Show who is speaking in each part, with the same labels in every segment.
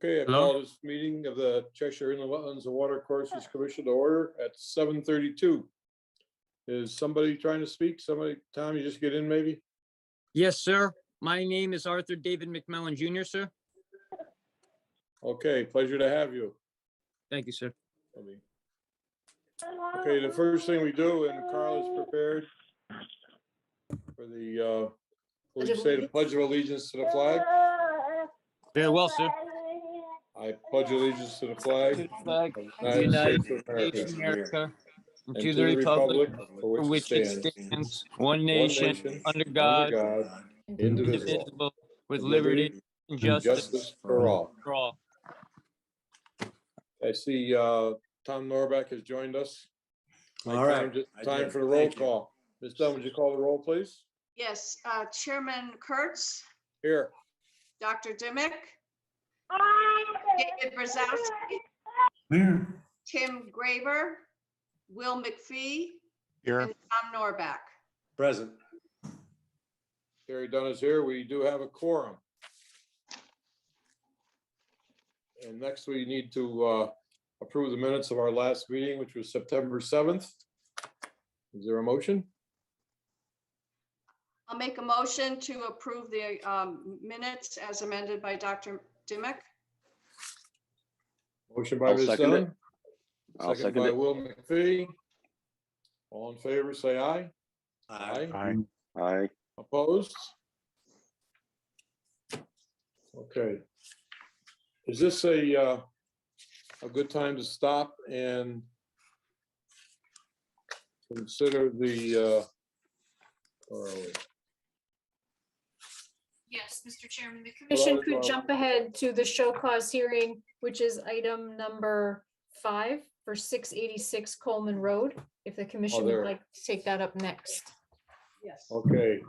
Speaker 1: Okay, I
Speaker 2: Hello?
Speaker 1: call this meeting of the Cheshire Inland Wetlands and Watercourses Commission to order at 7:32. Is somebody trying to speak? Somebody, Tom, you just get in maybe?
Speaker 2: Yes, sir. My name is Arthur David McMillan Jr., sir.
Speaker 1: Okay, pleasure to have you.
Speaker 2: Thank you, sir.
Speaker 1: Okay, the first thing we do, and Carl is prepared for the, will you say the Pledge of Allegiance to the flag?
Speaker 2: Very well, sir.
Speaker 1: I pledge allegiance to the flag
Speaker 2: To the flag
Speaker 1: of
Speaker 2: of the United
Speaker 1: States of
Speaker 2: States of America and to
Speaker 1: and
Speaker 2: the republic
Speaker 1: for
Speaker 2: for
Speaker 1: which
Speaker 2: which it stands, one
Speaker 1: one
Speaker 2: nation, under God,
Speaker 1: indivisible,
Speaker 2: indivisible, with
Speaker 1: with
Speaker 2: liberty and
Speaker 1: and
Speaker 2: justice
Speaker 1: justice for all.
Speaker 2: for all.
Speaker 1: I see Tom Norbeck has joined us.
Speaker 3: All right.
Speaker 1: Time for the roll call. Ms. Dunn, would you call the roll, please?
Speaker 4: Yes, Chairman Kurtz,
Speaker 1: Here.
Speaker 4: Dr. Dimick, David Brzezowski,
Speaker 3: Here.
Speaker 4: Tim Graver, Will McPhee,
Speaker 2: Here.
Speaker 4: and Tom Norbeck.
Speaker 3: Present.
Speaker 1: Terry Dunn is here. We do have a quorum. And next we need to approve the minutes of our last meeting, which was September 7th. Is there a motion?
Speaker 4: I'll make a motion to approve the minutes as amended by Dr. Dimick.
Speaker 1: Motion by
Speaker 5: I'll
Speaker 1: Ms.
Speaker 5: second it.
Speaker 1: Dunn.
Speaker 5: I'll
Speaker 1: Second
Speaker 5: second
Speaker 1: by
Speaker 5: it.
Speaker 1: Will McPhee. All in favor, say aye.
Speaker 3: Aye.
Speaker 5: Aye.
Speaker 1: Opposed? Okay. Is this a good time to stop and consider the, where are we?
Speaker 6: Yes, Mr. Chairman, the commission
Speaker 1: Well,
Speaker 6: could jump ahead to the show cause hearing, which is item number 5 for 686 Coleman Road, if the commission
Speaker 1: there.
Speaker 6: would like to take that up next.
Speaker 4: Yes.
Speaker 1: Okay,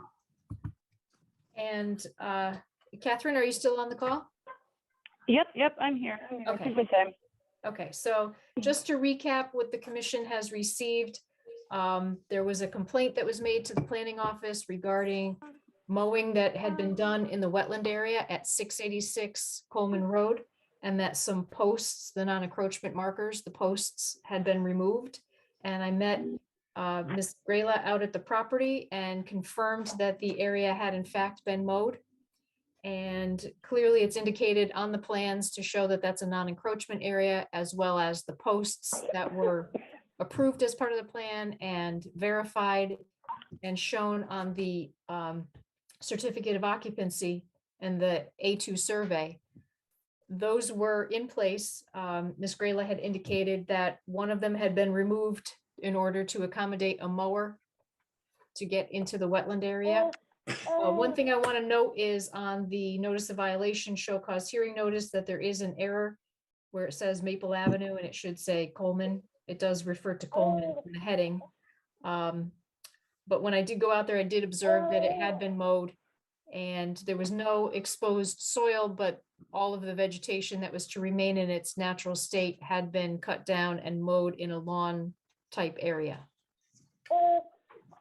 Speaker 6: And Catherine, are you still on the call?
Speaker 7: Yep, I'm here.
Speaker 6: Okay.
Speaker 7: Good time.
Speaker 6: Okay, so just to recap what the commission has received, there was a complaint that was made to the planning office regarding mowing that had been done in the wetland area at 686 Coleman Road, and that some posts, the non-encroachment markers, the posts had been removed. And I met Ms. Grayla out at the property and confirmed that the area had in fact been mowed. And clearly it's indicated on the plans to show that that's a non-encroachment area, as well as the posts that were approved as part of the plan and verified and shown on the certificate of occupancy and the A2 survey. Those were in place. Ms. Grayla had indicated that one of them had been removed in order to accommodate a mower to get into the wetland area. One thing I want to note is on the notice of violation show cause hearing notice that there is an error where it says Maple Avenue and it should say Coleman. It does refer to Coleman in the heading. But when I did go out there, I did observe that it had been mowed and there was no exposed soil, but all of the vegetation that was to remain in its natural state had been cut down and mowed in a lawn type area.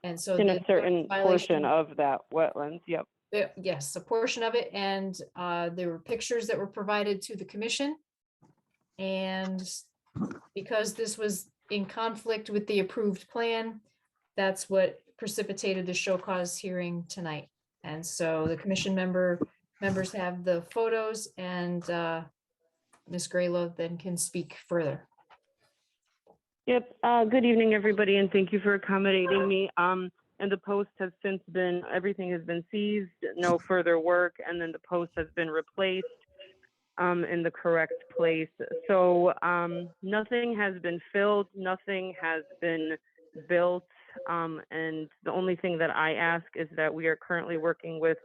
Speaker 6: And so
Speaker 7: In
Speaker 6: the
Speaker 7: a certain
Speaker 6: violation-
Speaker 7: portion of that wetlands, yep.
Speaker 6: Yes, a portion of it, and there were pictures that were provided to the commission. And because this was in conflict with the approved plan, that's what precipitated the show cause hearing tonight. And so the commission members have the photos, and Ms. Grayla then can speak further.
Speaker 7: Yep, good evening, everybody, and thank you for accommodating me. And the post has since been, everything has been seized, no further work, and then the post has been replaced in the correct place. So nothing has been filled, nothing has been built, and the only thing that I ask is that we are currently working with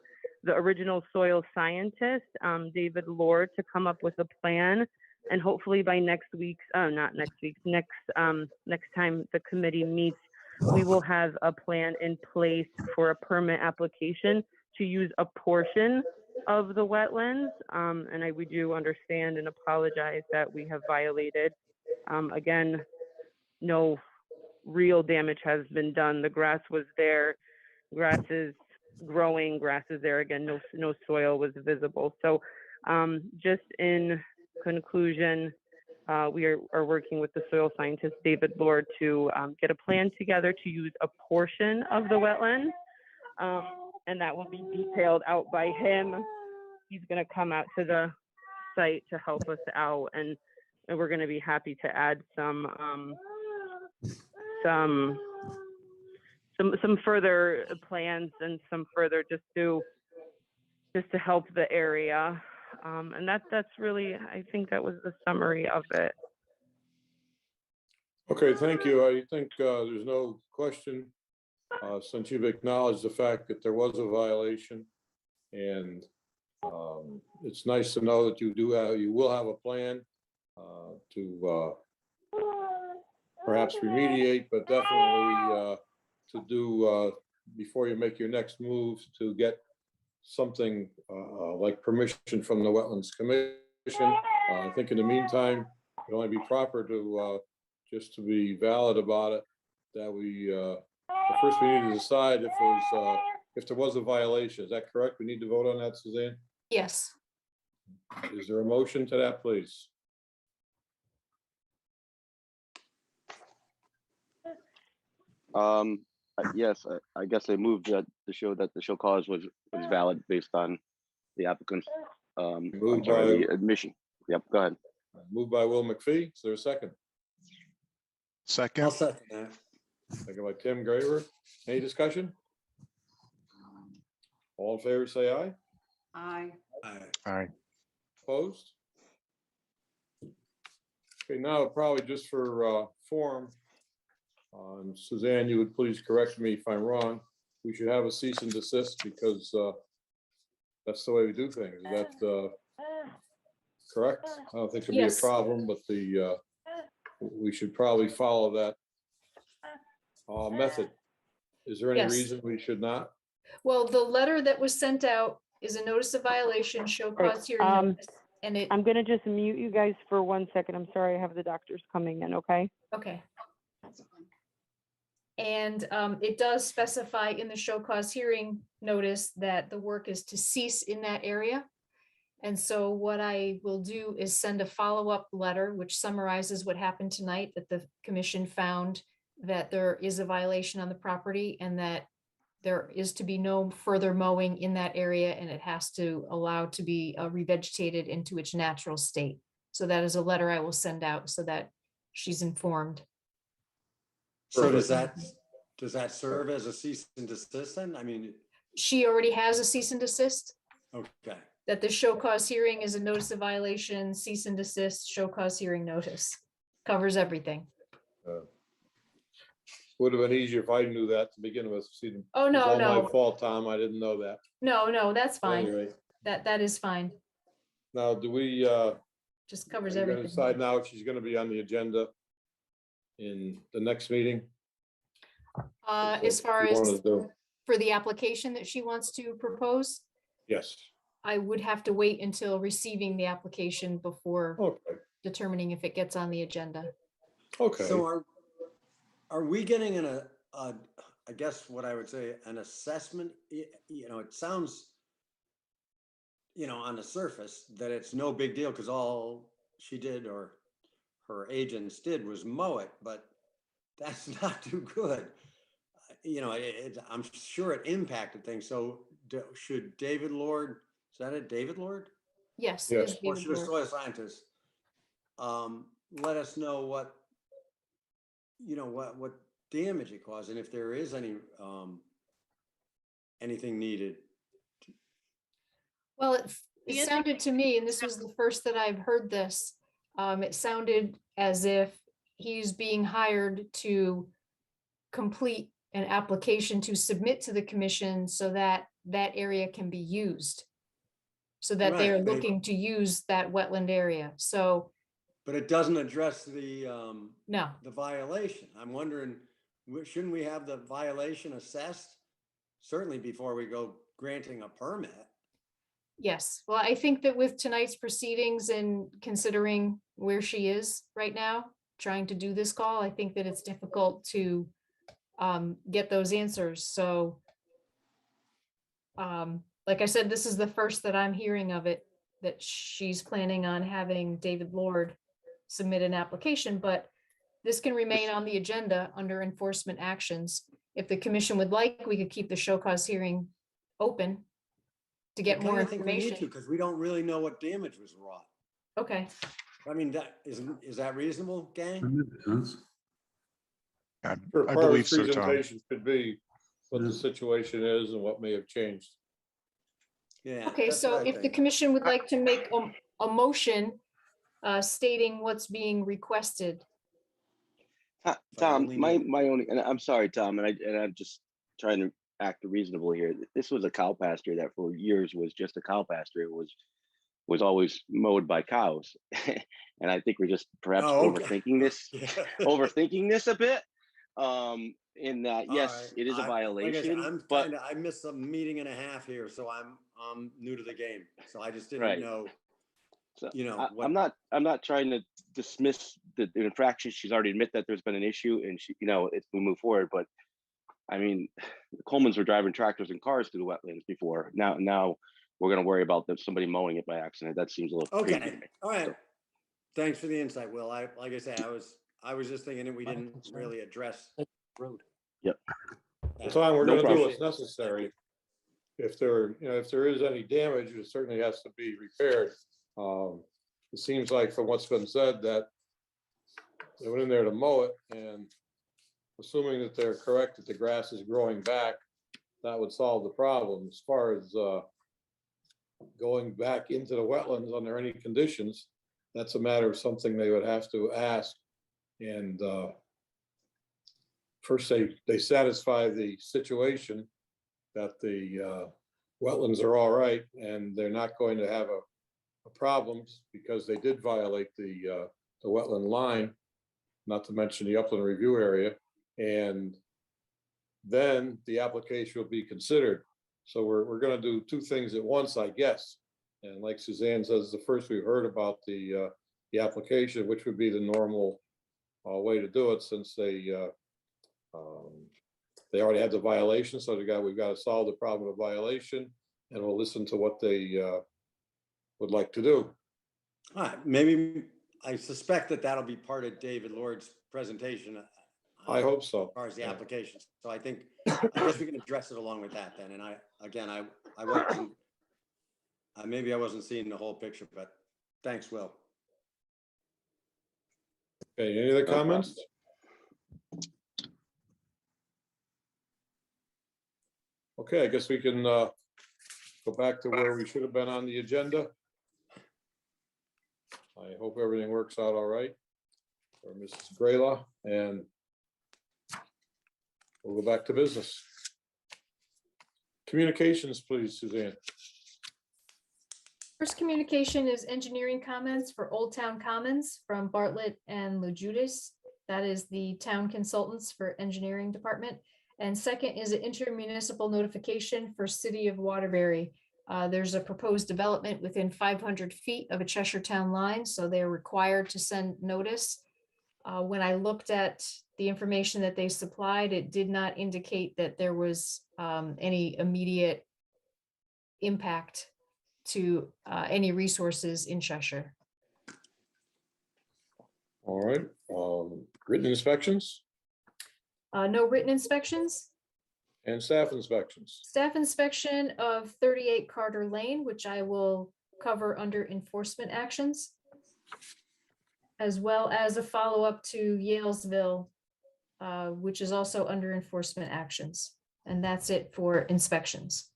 Speaker 7: the original soil scientist, David Lord, to come up with a plan. And hopefully by next time the committee meets, we will have a plan in place for a permit application to use a portion of the wetlands. And we do understand and apologize that we have violated. Again, no real damage has been done. The grass was there, grass is growing, grass is there again, no soil was visible. So just in conclusion, we are working with the soil scientist, David Lord, to get a plan together to use a portion of the wetland. And that will be detailed out by him. He's going to come out to the site to help us out, and we're going to be happy to add some further plans and some further just to help the area. And that's really, I think that was the summary of it.
Speaker 1: Okay, thank you. I think there's no question, since you've acknowledged the fact that there was a violation, and it's nice to know that you will have a plan to perhaps remediate, but definitely to do before you make your next move, to get something like permission from the Wetlands Commission. I think in the meantime, it'd only be proper to just to be valid about it, that we first we need to decide if there was a violation. Is that correct? We need to vote on that, Suzanne?
Speaker 6: Yes.
Speaker 1: Is there a motion to that, please?
Speaker 5: Yes, I guess I moved that to show that the show cause was valid based on the applicant's
Speaker 1: Moved
Speaker 5: the
Speaker 1: by
Speaker 5: admission. Yep, go ahead.
Speaker 1: moved by Will McPhee. Is there a second?
Speaker 3: I'll
Speaker 8: Second.
Speaker 3: second that.
Speaker 1: Second by Tim Graver. Any discussion? All in favor, say aye.
Speaker 4: Aye.
Speaker 8: Aye.
Speaker 1: Opposed? Okay, now probably just for form, Suzanne, you would please correct me if I'm wrong. We should have a cease and desist because that's the way we do things. Is that correct? I don't think there'll be a
Speaker 6: Yes.
Speaker 1: problem, but we should probably follow that method. Is there any
Speaker 6: Yes.
Speaker 1: reason we should not?
Speaker 6: Well, the letter that was sent out is a notice of violation, show cause hearing notice, and it,
Speaker 7: I'm going to just mute you guys for 1 second. I'm sorry, I have the doctors coming in, okay?
Speaker 6: okay. And it does specify in the show cause hearing notice that the work is to cease in that area. And so what I will do is send a follow-up letter, which summarizes what happened tonight, that the commission found that there is a violation on the property and that there is to be no further mowing in that area, and it has to allow to be revegetated into its natural state. So that is a letter I will send out so that she's informed.
Speaker 3: So does
Speaker 1: Perfect.
Speaker 3: that serve as a cease and desist then? I mean,
Speaker 6: She already has a cease and desist,
Speaker 3: okay.
Speaker 6: that the show cause hearing is a notice of violation, cease and desist, show cause hearing notice. Covers everything.
Speaker 1: Would have been easier if I knew that to begin with. See, it's
Speaker 6: Oh, no,
Speaker 1: all
Speaker 6: no,
Speaker 1: my fault, Tom. I didn't know that.
Speaker 6: no, that's fine.
Speaker 1: Anyway,
Speaker 6: That is fine.
Speaker 1: now do we,
Speaker 6: Just covers
Speaker 1: are you gonna
Speaker 6: everything.
Speaker 1: decide now if she's gonna be on the agenda in the next meeting?
Speaker 6: As far
Speaker 1: You
Speaker 6: as
Speaker 1: wanna do-
Speaker 6: for the application that she wants to propose,
Speaker 1: Yes,
Speaker 6: I would have to wait until receiving the application before
Speaker 1: okay,
Speaker 6: determining if it gets on the agenda.
Speaker 1: okay.
Speaker 3: So are we getting I guess what I would say, an assessment? You know, it sounds, you know, on the surface that it's no big deal because all she did or her agents did was mow it, but that's not too good. You know, I'm sure it impacted things. So should David Lord, is that it, David Lord?
Speaker 6: Yes.
Speaker 1: Yes.
Speaker 6: it's
Speaker 3: Or
Speaker 6: David
Speaker 3: should a
Speaker 6: Lord.
Speaker 3: soil scientist let us know what, you know, what damage it caused and if there is any anything needed?
Speaker 6: Well, it sounded to me, and this was the first that I've heard this, it sounded as if he's being hired to complete an application to submit to the commission so that that area can be used. So that they are
Speaker 3: Right, but it-
Speaker 6: looking to use that wetland area. So,
Speaker 3: But it doesn't address the
Speaker 6: no,
Speaker 3: violation. I'm wondering, shouldn't we have the violation assessed? Certainly before we go granting a permit.
Speaker 6: yes. Well, I think that with tonight's proceedings and considering where she is right now, trying to do this call, I think that it's difficult to get those answers. So, like I said, this is the first that I'm hearing of it. that she's planning on having David Lord submit an application, but this can remain on the agenda under enforcement actions. If the commission would like, we could keep the show cause hearing open to get more
Speaker 3: I think we need to,
Speaker 6: information.
Speaker 3: because we don't really know what damage was wrought.
Speaker 6: Okay,
Speaker 3: I mean, is that reasonable, gang?
Speaker 8: That makes sense.
Speaker 1: Part
Speaker 9: I
Speaker 1: of his
Speaker 9: believe so, Tom.
Speaker 1: presentation could be what the situation is and what may have changed.
Speaker 3: Yeah.
Speaker 6: okay,
Speaker 3: that's
Speaker 6: so
Speaker 3: what I
Speaker 6: if the
Speaker 3: think.
Speaker 6: commission would like to make a motion stating what's being requested.
Speaker 5: Tom,
Speaker 3: only
Speaker 5: my
Speaker 3: knew.
Speaker 5: only, and I'm sorry, Tom, and I'm just trying to act reasonable here. This was a cow pasture that for years was just a cow pasture. It was always mowed by cows, and I think we're just perhaps
Speaker 3: Oh, okay.
Speaker 5: overthinking this,
Speaker 3: Yeah.
Speaker 5: overthinking this a bit. In that,
Speaker 3: All
Speaker 5: yes,
Speaker 3: right.
Speaker 5: it is a
Speaker 3: Like I said,
Speaker 5: violation, but
Speaker 3: I missed a meeting and a half here, so I'm new to the game. So I just didn't
Speaker 5: Right.
Speaker 3: know,
Speaker 5: so
Speaker 3: you know,
Speaker 5: I'm not trying to dismiss the infraction. She's already admitted that there's been an issue, and she, if we move forward. But I mean, the Colemans were driving tractors and cars through the wetlands before. Now we're going to worry about somebody mowing it by accident. That seems a little crazy to
Speaker 3: okay.
Speaker 5: me.
Speaker 3: All right.
Speaker 5: So-
Speaker 3: Thanks for the insight, Will. Like I say, I was just thinking that we didn't really address.
Speaker 2: Road.
Speaker 1: Tom, we're
Speaker 5: No
Speaker 1: gonna do
Speaker 5: problem.
Speaker 1: what's necessary. If there is any damage, it certainly has to be repaired. It seems like from what's been said that they went in there to mow it, and assuming that they're correct, that the grass is growing back, that would solve the problem. As far as going back into the wetlands under any conditions, that's a matter of something they would have to ask. And first, they satisfy the situation that the wetlands are all right, and they're not going to have a problems because they did violate the wetland line, not to mention the upland review area. And then the application will be considered. So we're gonna do two things at once, I guess. And like Suzanne says, the first we've heard about the application, which would be the normal way to do it, since they already had the violation. So we've got to solve the problem of violation, and we'll listen to what they would like to do.
Speaker 3: All right, maybe I suspect that'll be part of David Lord's presentation.
Speaker 1: I hope so.
Speaker 3: As far as the
Speaker 1: Yeah.
Speaker 3: application. So I guess we can address it along with that then. And I wasn't, maybe I wasn't seeing the whole picture, but thanks, Will.
Speaker 1: Okay, any other comments? Okay, I guess we can go back to where we should have been on the agenda. I hope everything works out all right for Mrs. Graylaw, and we'll go back to business. Communications, please, Suzanne.
Speaker 6: First communication is engineering comments for Old Town Commons from Bartlett and LeJudas. That is the town consultants for engineering department. And second is an intermunicipal notification for City of Waterbury. There's a proposed development within 500 feet of a Cheshire Town line, so they're required to send notice. When I looked at the information that they supplied, it did not indicate that there was any immediate impact to any resources in Cheshire.
Speaker 1: All right, written inspections
Speaker 6: No written inspections.
Speaker 1: and staff inspections.
Speaker 6: Staff inspection of 38 Carter Lane, which I will cover under enforcement actions, as well as a follow-up to Yalesville, which is also under enforcement actions. And that's it for inspections.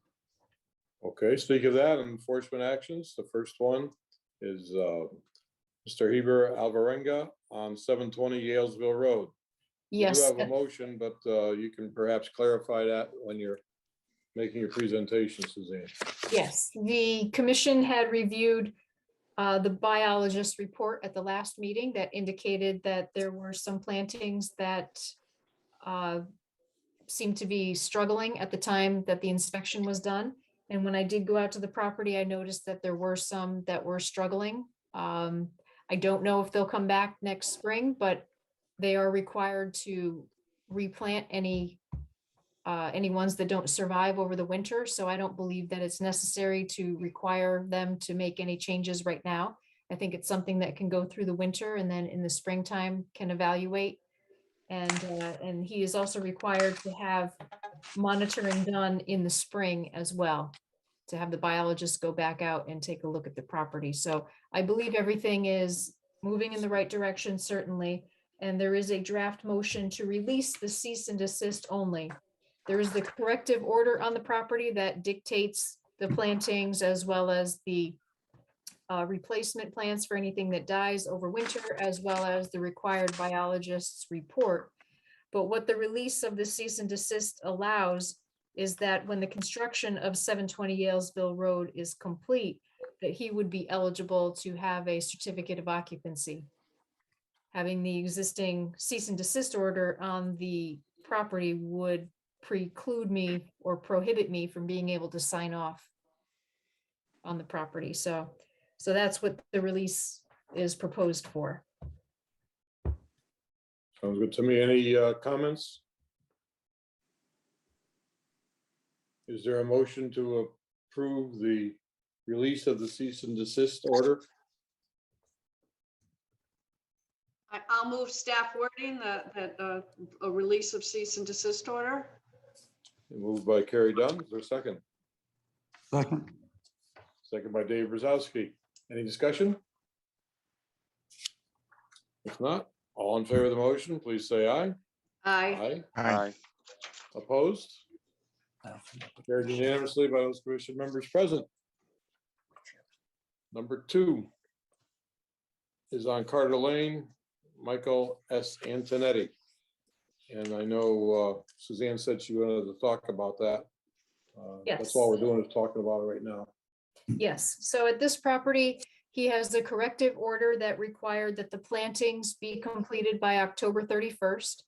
Speaker 1: Okay, speak of that, enforcement actions. The first one is Mr. Heber Alvarenga on 720 Yalesville Road. You do
Speaker 6: Yes,
Speaker 1: have a motion, but you can perhaps clarify that when you're making your presentation, Suzanne.
Speaker 6: yes. The commission had reviewed the biologist report at the last meeting that indicated that there were some plantings that seemed to be struggling at the time that the inspection was done. And when I did go out to the property, I noticed that there were some that were struggling. I don't know if they'll come back next spring, but they are required to replant any any ones that don't survive over the winter. So I don't believe that it's necessary to require them to make any changes right now. I think it's something that can go through the winter and then in the springtime can evaluate. And he is also required to have monitoring done in the spring as well, to have the biologists go back out and take a look at the property. So I believe everything is moving in the right direction, certainly. And there is a draft motion to release the cease and desist only. There is the corrective order on the property that dictates the plantings as well as the replacement plants for anything that dies over winter, as well as the required biologist's report. But what the release of the cease and desist allows is that when the construction of 720 Yalesville Road is complete, that he would be eligible to have a certificate of occupancy. Having the existing cease and desist order on the property would preclude me or prohibit me from being able to sign off on the property. So that's what the release is proposed for.
Speaker 1: Sounds good to me. Any comments? Is there a motion to approve the release of the cease and desist order?
Speaker 4: I'll move staff wording that a release of cease and desist order.
Speaker 1: Moved by Carrie Dunn. Is there a second?
Speaker 8: Second.
Speaker 1: Second by Dave Brzezowski. Any discussion? If not, all in favor of the motion, please say aye.
Speaker 4: Aye.
Speaker 5: Aye.
Speaker 1: Opposed? Carried unanimously by those commission members present. Number 2 is on Carter Lane, Michael S. Antonetti. And I know Suzanne said she wanted to talk about that.
Speaker 6: Yes.
Speaker 1: That's all we're doing is talking about it right now.
Speaker 6: Yes, so at this property, he has a corrective order that required that the plantings be completed by October 31st.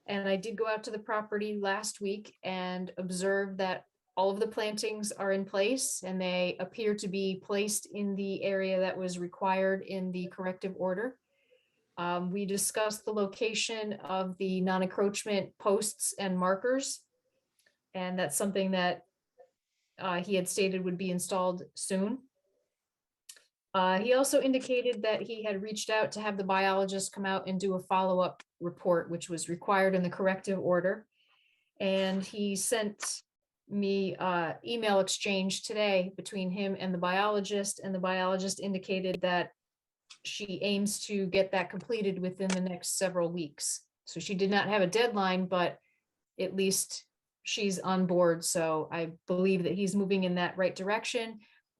Speaker 6: And I did go out to the property last week and observed that all of the plantings are in place and they appear to be placed in the area that was required in the corrective order. We discussed the location of the non-encroachment posts and markers. And that's something that he had stated would be installed soon. He also indicated that he had reached out to have the biologist come out and do a follow-up report, which was required in the corrective order. And he sent me email exchange today between him and the biologist indicated that she aims to get that completed within the next several weeks. So she did not have a deadline, but at least she's on board. So I believe that he's moving in that right direction.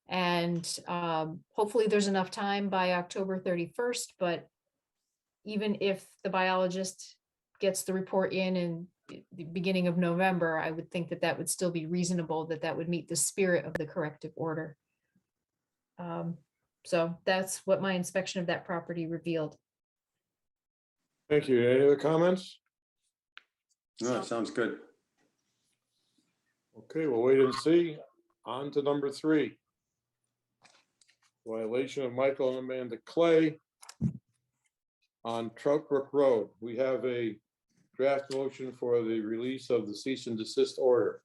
Speaker 6: And hopefully there's enough time by October 31st, but even if the biologist gets the report in the beginning of November, I would think that that would still be reasonable, that would meet the spirit of the corrective order. So that's what my inspection of that property revealed.
Speaker 1: Thank you. Any other comments?
Speaker 3: No, it sounds good.
Speaker 1: Okay, we'll wait and see. On to number 3. Violation of Michael and Amanda Clay on Trout Brook Road. We have a draft motion for the release of the cease and desist order.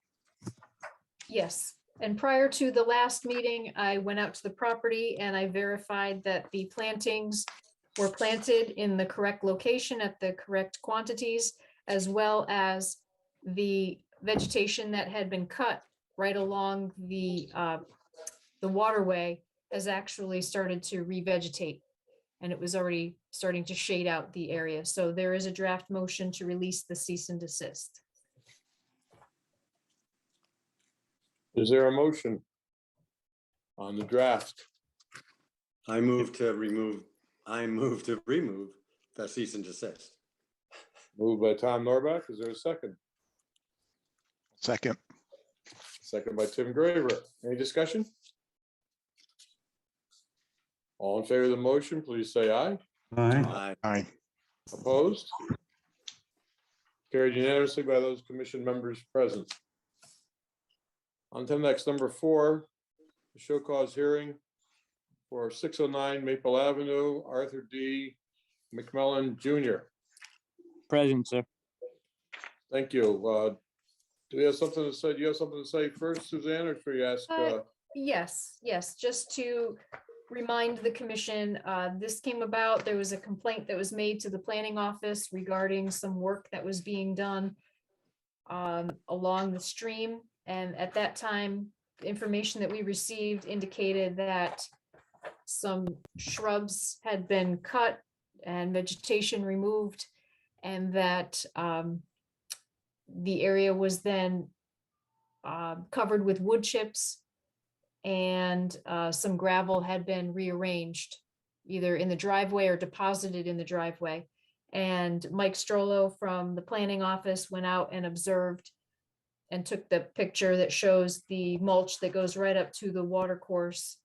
Speaker 6: Yes, and prior to the last meeting, I went out to the property and I verified that the plantings were planted in the correct location at the correct quantities, as well as the vegetation that had been cut right along the waterway has actually started to revegetate, and it was already starting to shade out the area. So there is a draft motion to release the cease and desist.
Speaker 1: Is there a motion on the draft?
Speaker 3: I move to remove the cease and desist.
Speaker 1: Moved by Tom Norback. Is there a second?
Speaker 8: Second.
Speaker 1: Second by Tim Graver. Any discussion? All in favor of the motion, please say aye.
Speaker 3: Aye.
Speaker 8: Aye.
Speaker 1: Opposed? Carried unanimously by those commission members present. On to next, number 4, the show cause hearing for 609 Maple Avenue, Arthur D. McMillan Jr.
Speaker 2: Present, sir.
Speaker 1: Thank you. Do we have something to say? Do you have something to say first, Suzanne, or should we ask?
Speaker 6: Yes, just to remind the commission, this came about, there was a complaint that was made to the planning office regarding some work that was being done along the stream. And at that time, the information that we received indicated that some shrubs had been cut and vegetation removed, and that the area was then covered with wood chips, and some gravel had been rearranged either in the driveway or deposited in the driveway. And Mike Strollo from the planning office went out and observed and took the picture that shows the mulch that goes right up to the watercourse,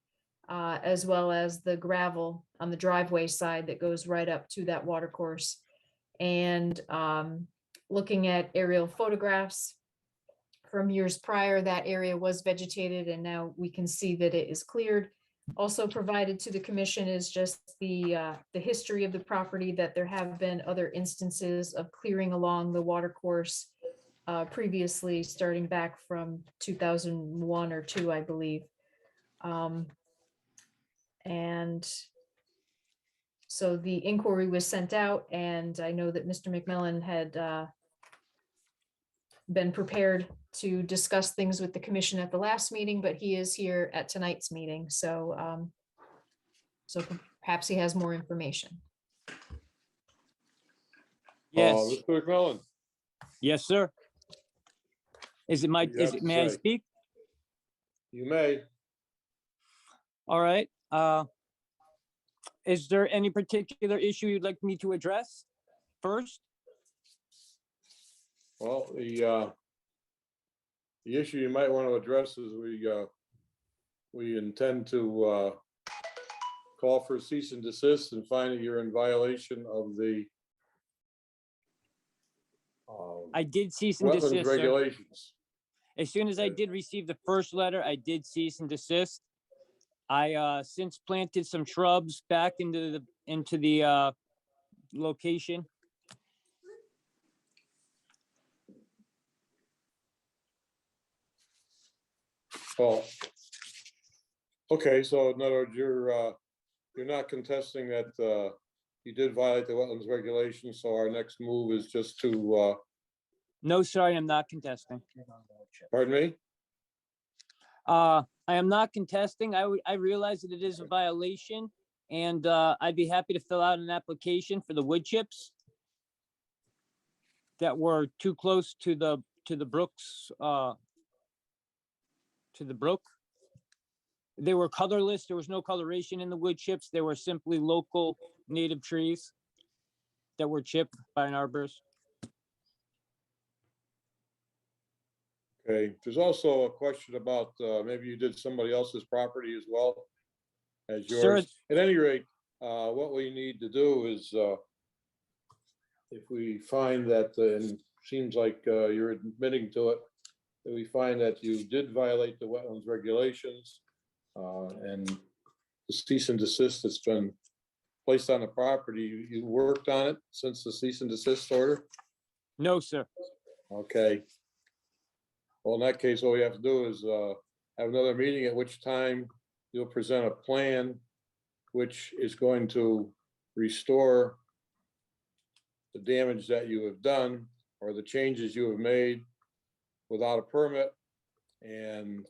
Speaker 6: as well as the gravel on the driveway side that goes right up to that watercourse. And looking at aerial photographs from years prior, that area was vegetated, and now we can see that it is cleared. Also provided to the commission is just the history of the property, that there have been other instances of clearing along the watercourse previously, starting back from 2001 or 2, I believe. And so the inquiry was sent out, and I know that Mr. McMillan had been prepared to discuss things with the commission at the last meeting, but he is here at tonight's meeting. So, so perhaps he has more information.
Speaker 2: Yes,
Speaker 1: Mr. McMillan,
Speaker 2: yes, sir. Is it my,
Speaker 1: What do you have to
Speaker 2: may I
Speaker 1: say?
Speaker 2: speak?
Speaker 1: you may.
Speaker 2: All right. Is there any particular issue you'd like me to address first?
Speaker 1: Well, the issue you might want to address is we intend to call for cease and desist and find that you're in violation of the
Speaker 2: I did cease and desist,
Speaker 1: wetlands
Speaker 2: sir.
Speaker 1: regulations.
Speaker 2: As soon as I did receive the first letter, I did cease and desist. I since planted some shrubs back into the location.
Speaker 1: Well, okay, so in other words, you're not contesting that you did violate the wetlands regulations, so our next move is just to,
Speaker 2: No, sir, I am not contesting.
Speaker 1: pardon me?
Speaker 2: I am not contesting. I realize that it is a violation, and I'd be happy to fill out an application for the wood chips that were too close to the brooks, to the brook. They were colorless. There was no coloration in the wood chips. They were simply local native trees that were chipped by an arborist.
Speaker 1: Okay, there's also a question about maybe you did somebody else's property as well as
Speaker 2: Sir.
Speaker 1: yours. At any rate, what we need to do is if we find that, and seems like you're admitting to it, that we find that you did violate the wetlands regulations and the cease and desist that's been placed on the property, you worked on it since the cease and desist order?
Speaker 2: No, sir.
Speaker 1: Okay. Well, in that case, all we have to do is have another meeting, at which time you'll present a plan which is going to restore the damage that you have done or the changes you have made without a permit, and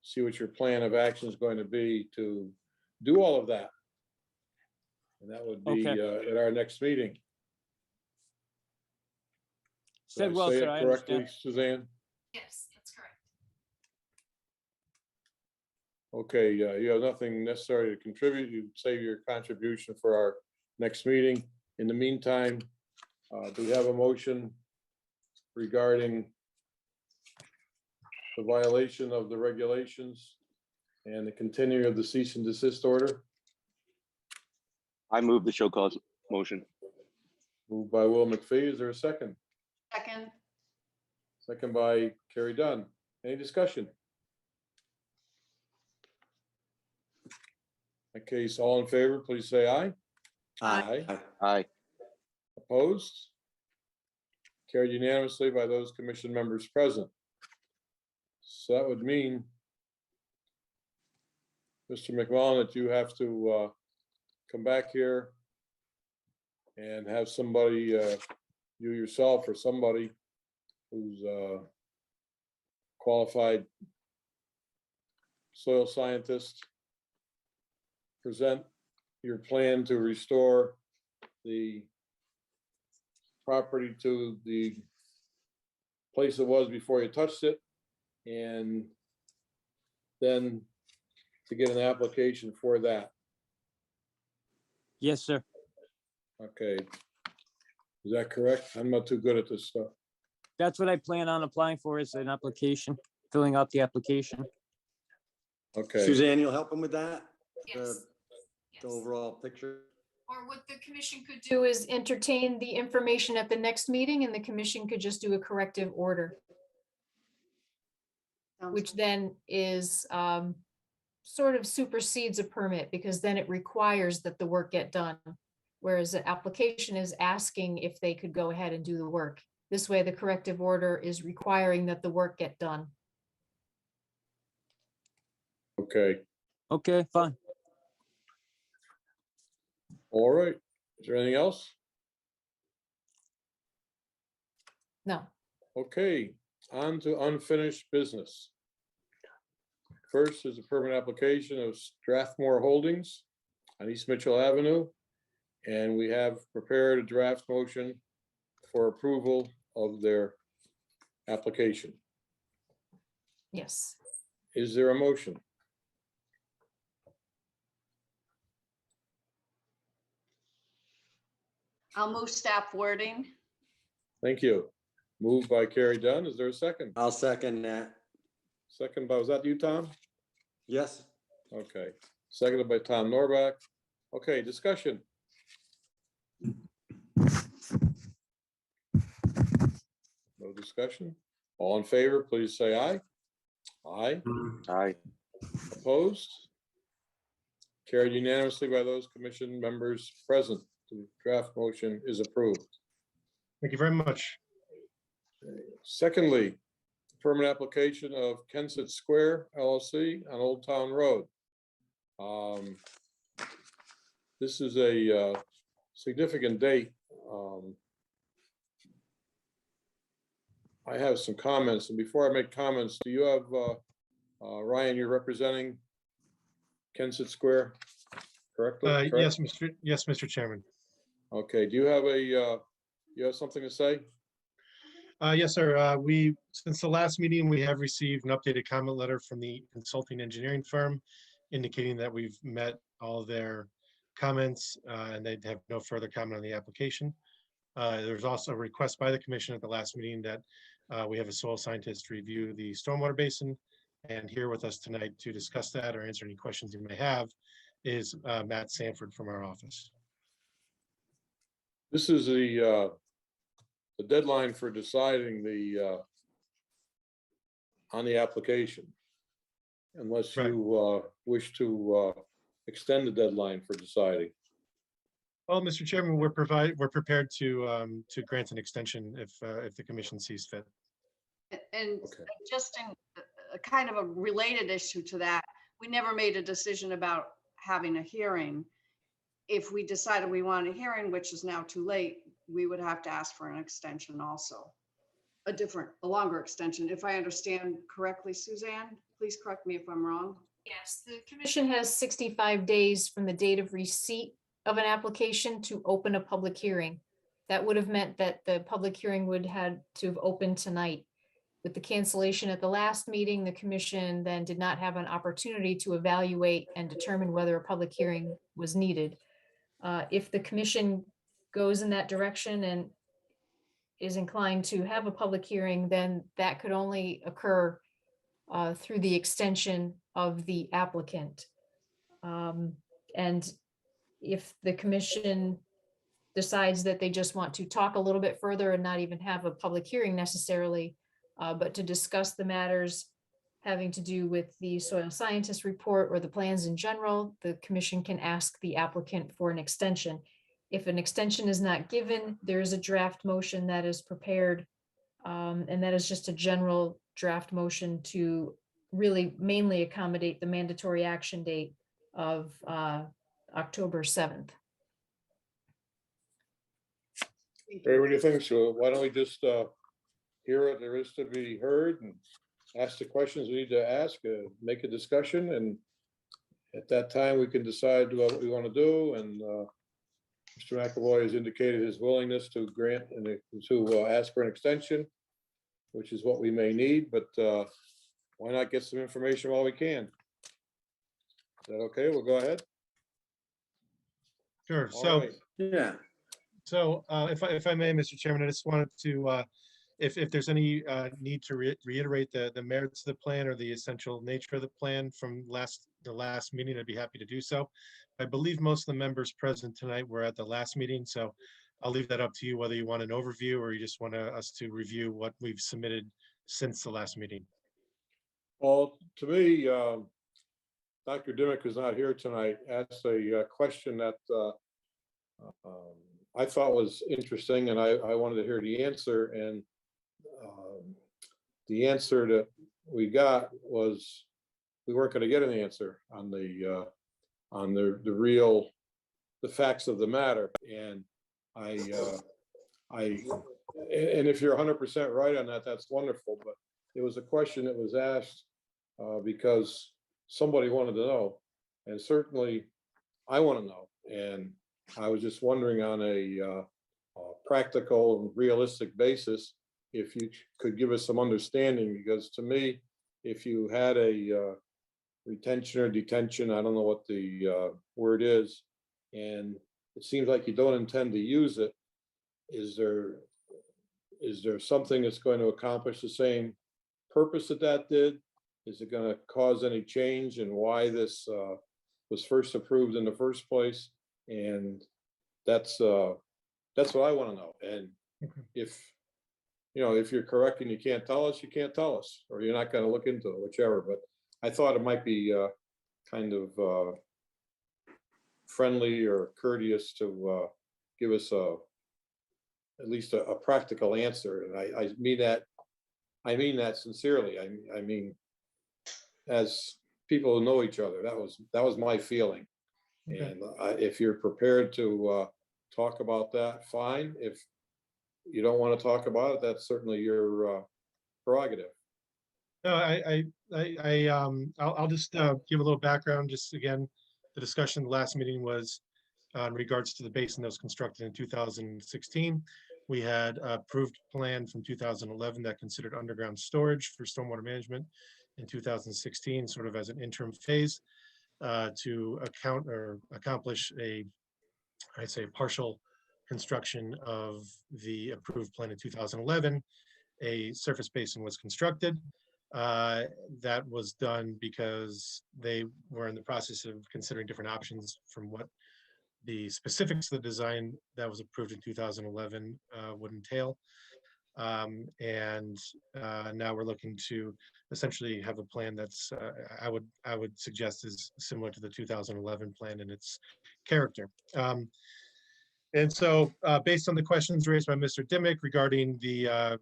Speaker 1: see what your plan of action is going to be to do all of that. And that would be
Speaker 2: Okay.
Speaker 1: at our next meeting. Did
Speaker 2: Said
Speaker 1: I
Speaker 2: well,
Speaker 1: say
Speaker 2: sir,
Speaker 1: it
Speaker 2: I
Speaker 1: correctly,
Speaker 2: understand.
Speaker 1: Suzanne?
Speaker 6: Yes, that's correct.
Speaker 1: Okay, you have nothing necessary to contribute. You save your contribution for our next meeting. In the meantime, do we have a motion regarding the violation of the regulations and the continuing of the cease and desist order?
Speaker 5: I move the show cause motion.
Speaker 1: Moved by Will McPhee. Is there a second?
Speaker 4: Second,
Speaker 1: Second by Carrie Dunn. Any discussion? In that case, all in favor, please say aye. Aye.
Speaker 5: Aye.
Speaker 1: Opposed? Carried unanimously by those commission members present. So that would mean, Mr. McMullen, that you have to come back here and have somebody, you yourself or somebody who's qualified soil scientist, present your plan to restore the property to the place it was before you touched it, and then to get an application for that.
Speaker 2: Yes, sir.
Speaker 1: Okay. Is that correct? I'm not too good at this stuff.
Speaker 2: That's what I plan on applying for, is an application, filling out the application.
Speaker 1: Okay,
Speaker 3: Suzanne, you'll help him with that?
Speaker 6: Yes.
Speaker 3: The overall picture?
Speaker 6: Or what the commission could do is entertain the information at the next meeting, and the commission could just do a corrective order,
Speaker 4: Sounds
Speaker 6: which
Speaker 4: good.
Speaker 6: then is sort of supersedes a permit, because then it requires that the work get done. Whereas the application is asking if they could go ahead and do the work. This way, the corrective order is requiring that the work get done.
Speaker 1: okay,
Speaker 2: Okay, fine.
Speaker 1: all right. Is there anything else?
Speaker 6: No.
Speaker 1: Okay, on to unfinished business. First is a permit application of Strathmore Holdings on East Mitchell Avenue. And we have prepared a draft motion for approval of their application.
Speaker 6: Yes.
Speaker 1: Is there a motion?
Speaker 4: I'll move staff wording.
Speaker 1: Thank you. Moved by Carrie Dunn. Is there a second?
Speaker 3: I'll second that.
Speaker 1: Second by, was that you, Tom?
Speaker 3: Yes.
Speaker 1: Okay, seconded by Tom Norback. Okay, discussion. No discussion? All in favor, please say aye. Aye.
Speaker 5: Aye.
Speaker 1: Opposed? Carried unanimously by those commission members present. The draft motion is approved.
Speaker 9: Thank you very much.
Speaker 1: Secondly, permanent application of Kensett Square LLC on Old Town Road. This is a significant date. I have some comments, and before I make comments, do you have, Ryan, you're representing Kensett Square correctly? Correct?
Speaker 9: Yes, Mr. Chairman.
Speaker 1: Okay, do you have you have something to say?
Speaker 9: Yes, sir. Since the last meeting, we have received an updated comment letter from the consulting engineering firm indicating that we've met all their comments and they have no further comment on the application. There's also a request by the commission at the last meeting that we have a soil scientist review the stormwater basin, and here with us tonight to discuss that or answer any questions you may have is Matt Sanford from our office.
Speaker 1: This is the deadline for deciding on the application. Unless
Speaker 9: Right.
Speaker 1: you wish to extend the deadline for deciding.
Speaker 9: Well, Mr. Chairman, we're prepared to grant an extension if the commission sees fit.
Speaker 4: And
Speaker 1: Okay.
Speaker 4: just in a kind of a related issue to that, we never made a decision about having a hearing. If we decided we wanted a hearing, which is now too late, we would have to ask for an extension also. A longer extension, if I understand correctly, Suzanne, please correct me if I'm wrong.
Speaker 6: Yes, the commission has 65 days from the date of receipt of an application to open a public hearing. That would have meant that the public hearing would had to have opened tonight. With the cancellation at the last meeting, the commission then did not have an opportunity to evaluate and determine whether a public hearing was needed. If the commission goes in that direction and is inclined to have a public hearing, then that could only occur through the extension of the applicant. And if the commission decides that they just want to talk a little bit further and not even have a public hearing necessarily, but to discuss the matters having to do with the soil scientist report or the plans in general, the commission can ask the applicant for an extension. If an extension is not given, there is a draft motion that is prepared, and that is just a general draft motion to really mainly accommodate the mandatory action date of October 7th.
Speaker 1: Hey, what do you think? So why don't we just hear what there is to be heard and ask the questions we need to ask, make a discussion, and at that time, we can decide what we want to do. And Mr. McAvoy has indicated his willingness to grant and to ask for an extension, which is what we may need, but why not get some information while we can? Is that okay? We'll go ahead.
Speaker 9: Sure.
Speaker 1: All
Speaker 9: So,
Speaker 1: right.
Speaker 3: Yeah.
Speaker 9: so if I may, Mr. Chairman, I just wanted to, if there's any need to reiterate the merits of the plan or the essential nature of the plan from the last meeting, I'd be happy to do so. I believe most of the members present tonight were at the last meeting, so I'll leave that up to you, whether you want an overview or you just want us to review what we've submitted since the last meeting.
Speaker 1: Well, to me, Dr. Dimick is not here tonight, asked a question that I thought was interesting, and I wanted to hear the answer. And the answer that we got was we weren't going to get an answer on the facts of the matter. And and if you're 100% right on that, that's wonderful. But it was a question that was asked because somebody wanted to know, and certainly I want to know. And I was just wondering on a practical and realistic basis if you could give us some understanding, because to me, if you had a retention or detention, I don't know what the word is, and it seems like you don't intend to use it, is there something that's going to accomplish the same purpose that did? Is it going to cause any change in why this was first approved in the first place? And that's what I want to know. And if you're correct and you can't tell us, you can't tell us, or you're not going to look into it, whichever. But I thought it might be kind of friendly or courteous to give us at least a practical answer. And I mean that sincerely. I mean, as people who know each other, that was my feeling. Okay. And if you're prepared to talk about that, fine. If you don't want to talk about it, that's certainly your prerogative.
Speaker 9: No, I'll just give a little background. Just again, the discussion the last meeting was in regards to the basin that was constructed in 2016. We had approved plan from 2011 that considered underground storage for stormwater management in 2016, sort of as an interim phase to accomplish I'd say partial construction of the approved plan in 2011. A surface basin was constructed. That was done because they were in the process of considering different options from what the specifics of the design that was approved in 2011 would entail. And now we're looking to essentially have a plan that's I would suggest is similar to the 2011 plan in its character. And so based on the questions raised by Mr. Dimick regarding the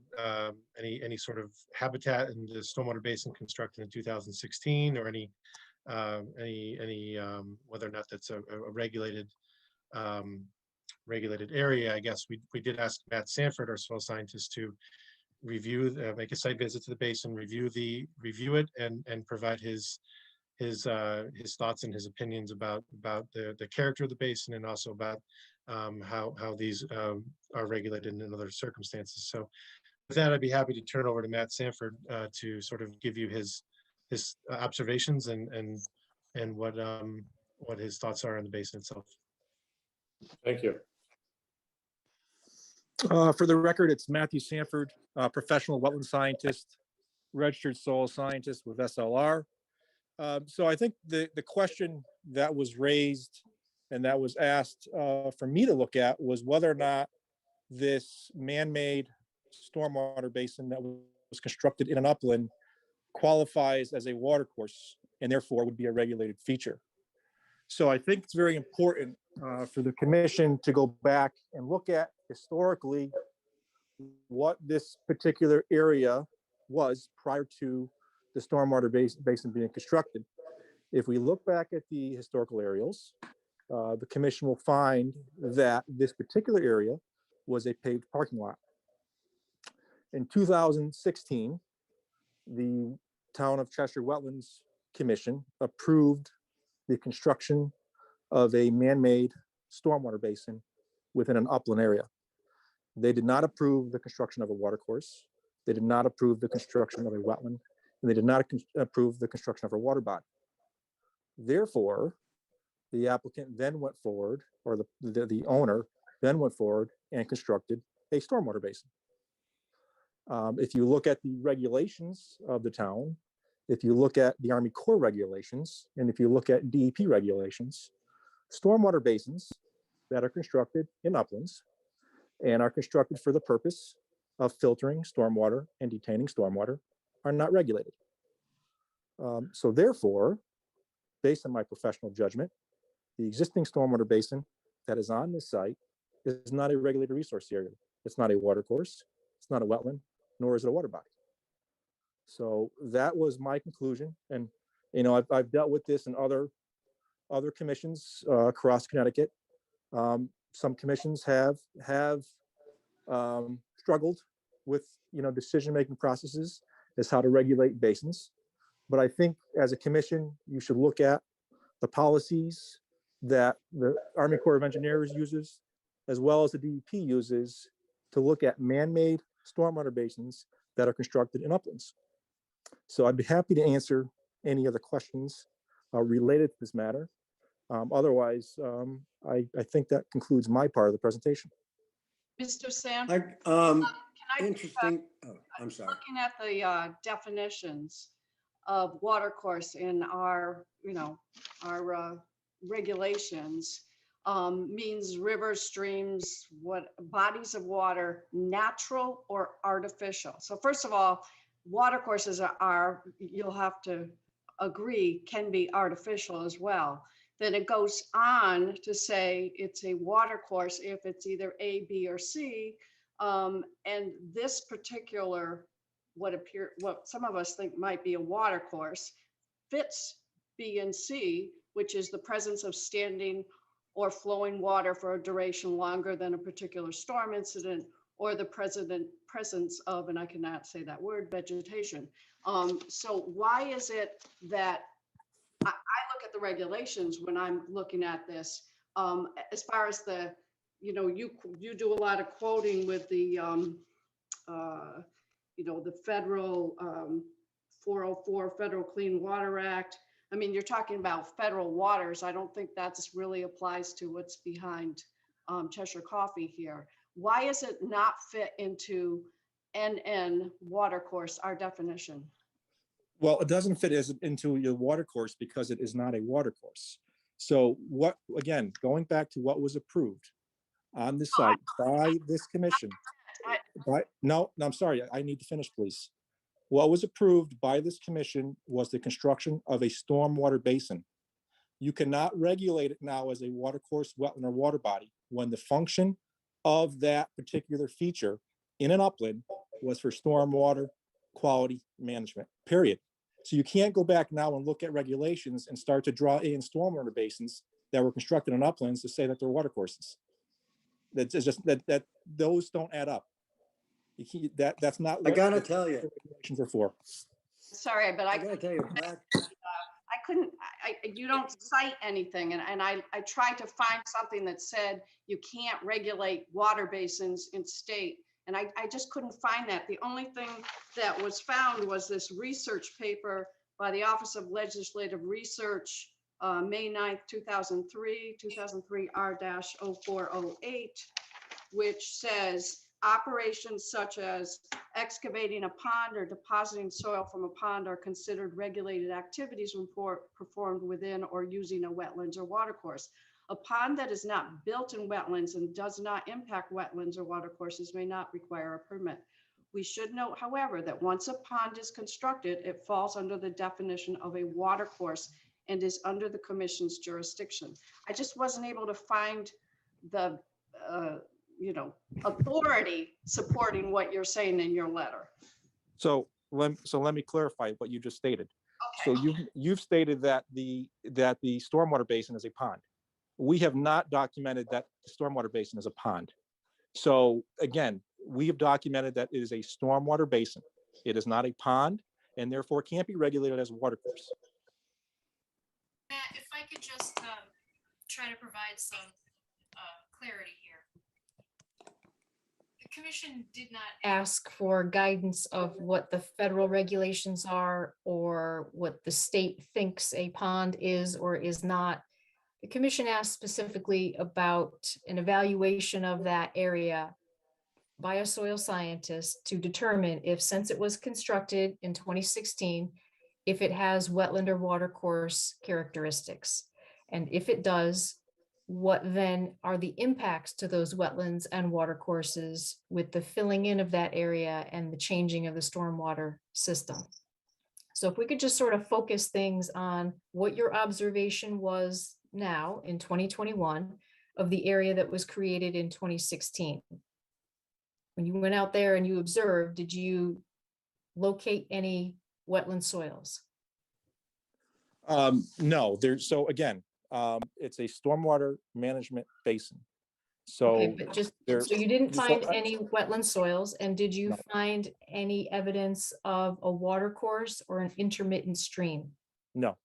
Speaker 9: any sort of habitat in the stormwater basin constructed in 2016, or any whether or not that's a regulated regulated area, I guess we did ask Matt Sanford, our soil scientist, to review, make a site visit to the basin, review it, and provide his thoughts and his opinions about the character of the basin, and also about how these are regulated in other circumstances. So with that, I'd be happy to turn over to Matt Sanford to sort of give you his observations and what his thoughts are on the basin itself.
Speaker 1: Thank you.
Speaker 10: For the record, it's Matthew Sanford, professional wetland scientist, registered soil scientist with SLR. So I think the question that was raised and that was asked for me to look at was whether or not this man-made stormwater basin that was constructed in an upland qualifies as a watercourse and therefore would be a regulated feature. So I think it's very important for the commission to go back and look at historically what this particular area was prior to the stormwater basin being constructed. If we look back at the historical aerials, the commission will find that this particular area was a paved parking lot. In 2016, the Town of Cheshire Wetlands Commission approved the construction of a man-made stormwater basin within an upland area. They did not approve the construction of a watercourse. They did not approve the construction of a wetland, and they did not approve the construction of a water body. Therefore, the applicant then went forward, or the owner then went forward and constructed a stormwater basin. If you look at the regulations of the town, if you look at the Army Corps regulations, and if you look at DEP regulations, stormwater basins that are constructed in uplands and are constructed for the purpose of filtering stormwater and detaining stormwater are not regulated. So therefore, based on my professional judgment, the existing stormwater basin that is on this site is not a regulated resource area. It's not a watercourse, it's not a wetland, nor is it a water body. So that was my conclusion. And, you know, I've dealt with this in other commissions across Connecticut. Some commissions have struggled with, you know, decision-making processes as how to regulate basins. But I think as a commission, you should look at the policies that the Army Corps of Engineers uses, as well as the DEP uses, to look at man-made stormwater basins that are constructed in uplands. So I'd be happy to answer any other questions related to this matter. Otherwise, I think that concludes my part of the presentation.
Speaker 4: Mr. Sanford,
Speaker 3: Interesting. Oh, I'm sorry.
Speaker 4: looking at the definitions of watercourse in our, you know, our regulations, means rivers, streams, what bodies of water, natural or artificial. So first of all, watercourses are, you'll have to agree, can be artificial as well. Then it goes on to say it's a watercourse if it's either A, B, or C. And this particular, what some of us think might be a watercourse, fits B and C, which is the presence of standing or flowing water for a duration longer than a particular storm incident, or the presence of, and I cannot say that word, vegetation. So why is it that I look at the regulations when I'm looking at this, as far as the, you know, you do a lot of quoting with the, you know, the federal 404 Federal Clean Water Act. I mean, you're talking about federal waters. I don't think that's really applies to what's behind Cheshire Coffee here. Why is it not fit into NN watercourse, our definition?
Speaker 10: Well, it doesn't fit into your watercourse because it is not a watercourse. So what, again, going back to what was approved on the site by this commission. No, I'm sorry, I need to finish, please. What was approved by this commission was the construction of a stormwater basin. You cannot regulate it now as a watercourse, wetland, or water body when the function of that particular feature in an upland was for stormwater quality management, period. So you can't go back now and look at regulations and start to draw in stormwater basins that were constructed in uplands to say that they're watercourses. That's just that those don't add up. That's not what
Speaker 3: I gotta tell you,
Speaker 10: regulations are for.
Speaker 4: Sorry, but
Speaker 3: I gotta tell you,
Speaker 4: I couldn't, you don't cite anything. And I tried to find something that said you can't regulate water basins in state. And I just couldn't find that. The only thing that was found was this research paper by the Office of Legislative Research, May 9th, 2003 R-0408, which says operations such as excavating a pond or depositing soil from a pond are considered regulated activities when performed within or using a wetlands or watercourse. A pond that is not built in wetlands and does not impact wetlands or watercourses may not require a permit. We should note, however, that once a pond is constructed, it falls under the definition of a watercourse and is under the commission's jurisdiction. I just wasn't able to find the, you know, authority supporting what you're saying in your letter.
Speaker 10: So let me clarify what you just stated.
Speaker 4: Okay.
Speaker 10: So you've stated that the stormwater basin is a pond. We have not documented that the stormwater basin is a pond. So again, we have documented that it is a stormwater basin. It is not a pond, and therefore can't be regulated as a watercourse.
Speaker 6: Matt, if I could just try to provide some clarity here. The commission did not ask for guidance of what the federal regulations are or what the state thinks a pond is or is not. The commission asked specifically about an evaluation of that area by a soil scientist to determine if, since it was constructed in 2016, if it has wetland or watercourse characteristics. And if it does, what then are the impacts to those wetlands and watercourses with the filling in of that area and the changing of the stormwater system? So if we could just sort of focus things on what your observation was now in 2021 of the area that was created in 2016. When you went out there and you observed, did you locate any wetland soils?
Speaker 10: No, so again, it's a stormwater management basin.
Speaker 6: Okay,
Speaker 10: So
Speaker 6: but just,
Speaker 10: there-
Speaker 6: so you didn't
Speaker 10: so
Speaker 6: find
Speaker 10: I-
Speaker 6: any wetland soils, and did you
Speaker 10: No.
Speaker 6: find any evidence of a water course or an intermittent stream?
Speaker 10: No,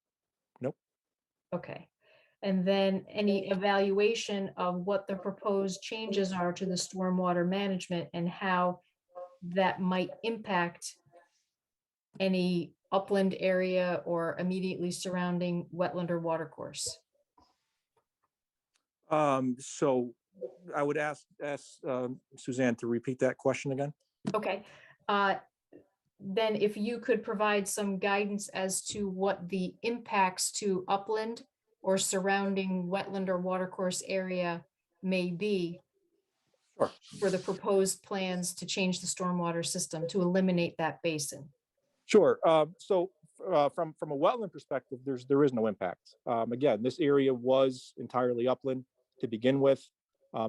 Speaker 6: Okay. And then any evaluation of what the proposed changes are to the stormwater management and how that might impact any upland area or immediately surrounding wetland or watercourse?
Speaker 10: so I would ask Suzanne to repeat that question again.
Speaker 6: Okay. Then if you could provide some guidance as to what the impacts to upland or surrounding wetland or watercourse area may be
Speaker 10: Sure.
Speaker 6: for the proposed plans to change the stormwater system to eliminate that basin.
Speaker 10: Sure. So from a wetland perspective, there is no impact. Again, this area was entirely upland to begin with.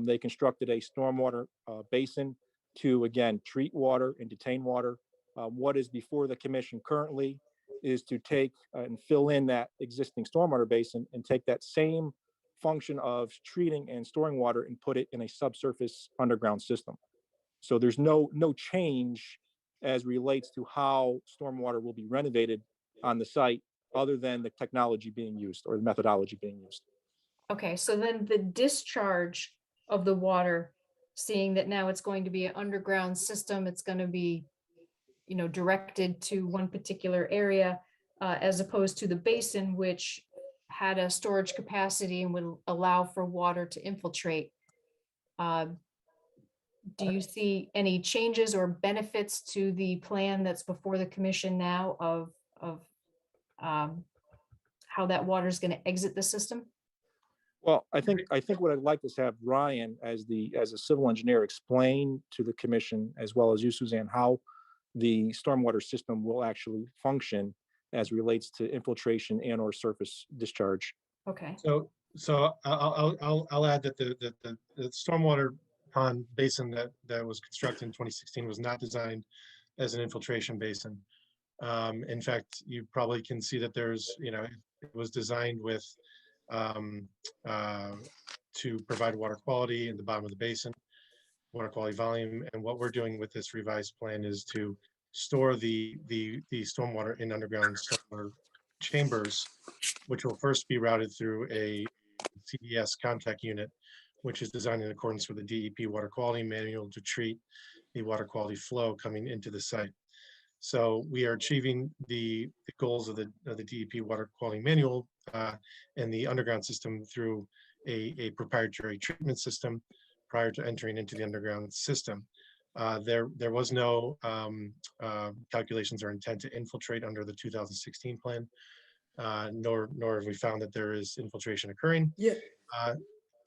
Speaker 10: They constructed a stormwater basin to, again, treat water and detain water. What is before the commission currently is to take and fill in that existing stormwater basin and take that same function of treating and storing water and put it in a subsurface underground system. So there's no change as relates to how stormwater will be renovated on the site, other than the technology being used or the methodology being used.
Speaker 6: Okay, so then the discharge of the water, seeing that now it's going to be an underground system, it's going to be, directed to one particular area, as opposed to the basin, which had a storage capacity and would allow for water to infiltrate. Do you see any changes or benefits to the plan that's before the commission now of how that water is going to exit the system?
Speaker 10: Well, I think what I'd like is have Ryan as a civil engineer explain to the commission, as well as you, Suzanne, how the stormwater system will actually function as relates to infiltration and or surface discharge.
Speaker 6: Okay,
Speaker 9: So I'll add that the stormwater pond basin that was constructed in 2016 was not designed as an infiltration basin. In fact, you probably can see that it was designed with to provide water quality in the bottom of the basin, water quality volume. And what we're doing with this revised plan is to store the stormwater in underground stormwater chambers, which will first be routed through a CDS contact unit, which is designed in accordance with the DEP water quality manual to treat the water quality flow coming into the site. So we are achieving the goals of the DEP water quality manual and the underground system through a proprietary treatment system prior to entering into the underground system. There was no calculations or intent to infiltrate under the 2016 plan, nor have we found that there is infiltration occurring.
Speaker 3: Yeah.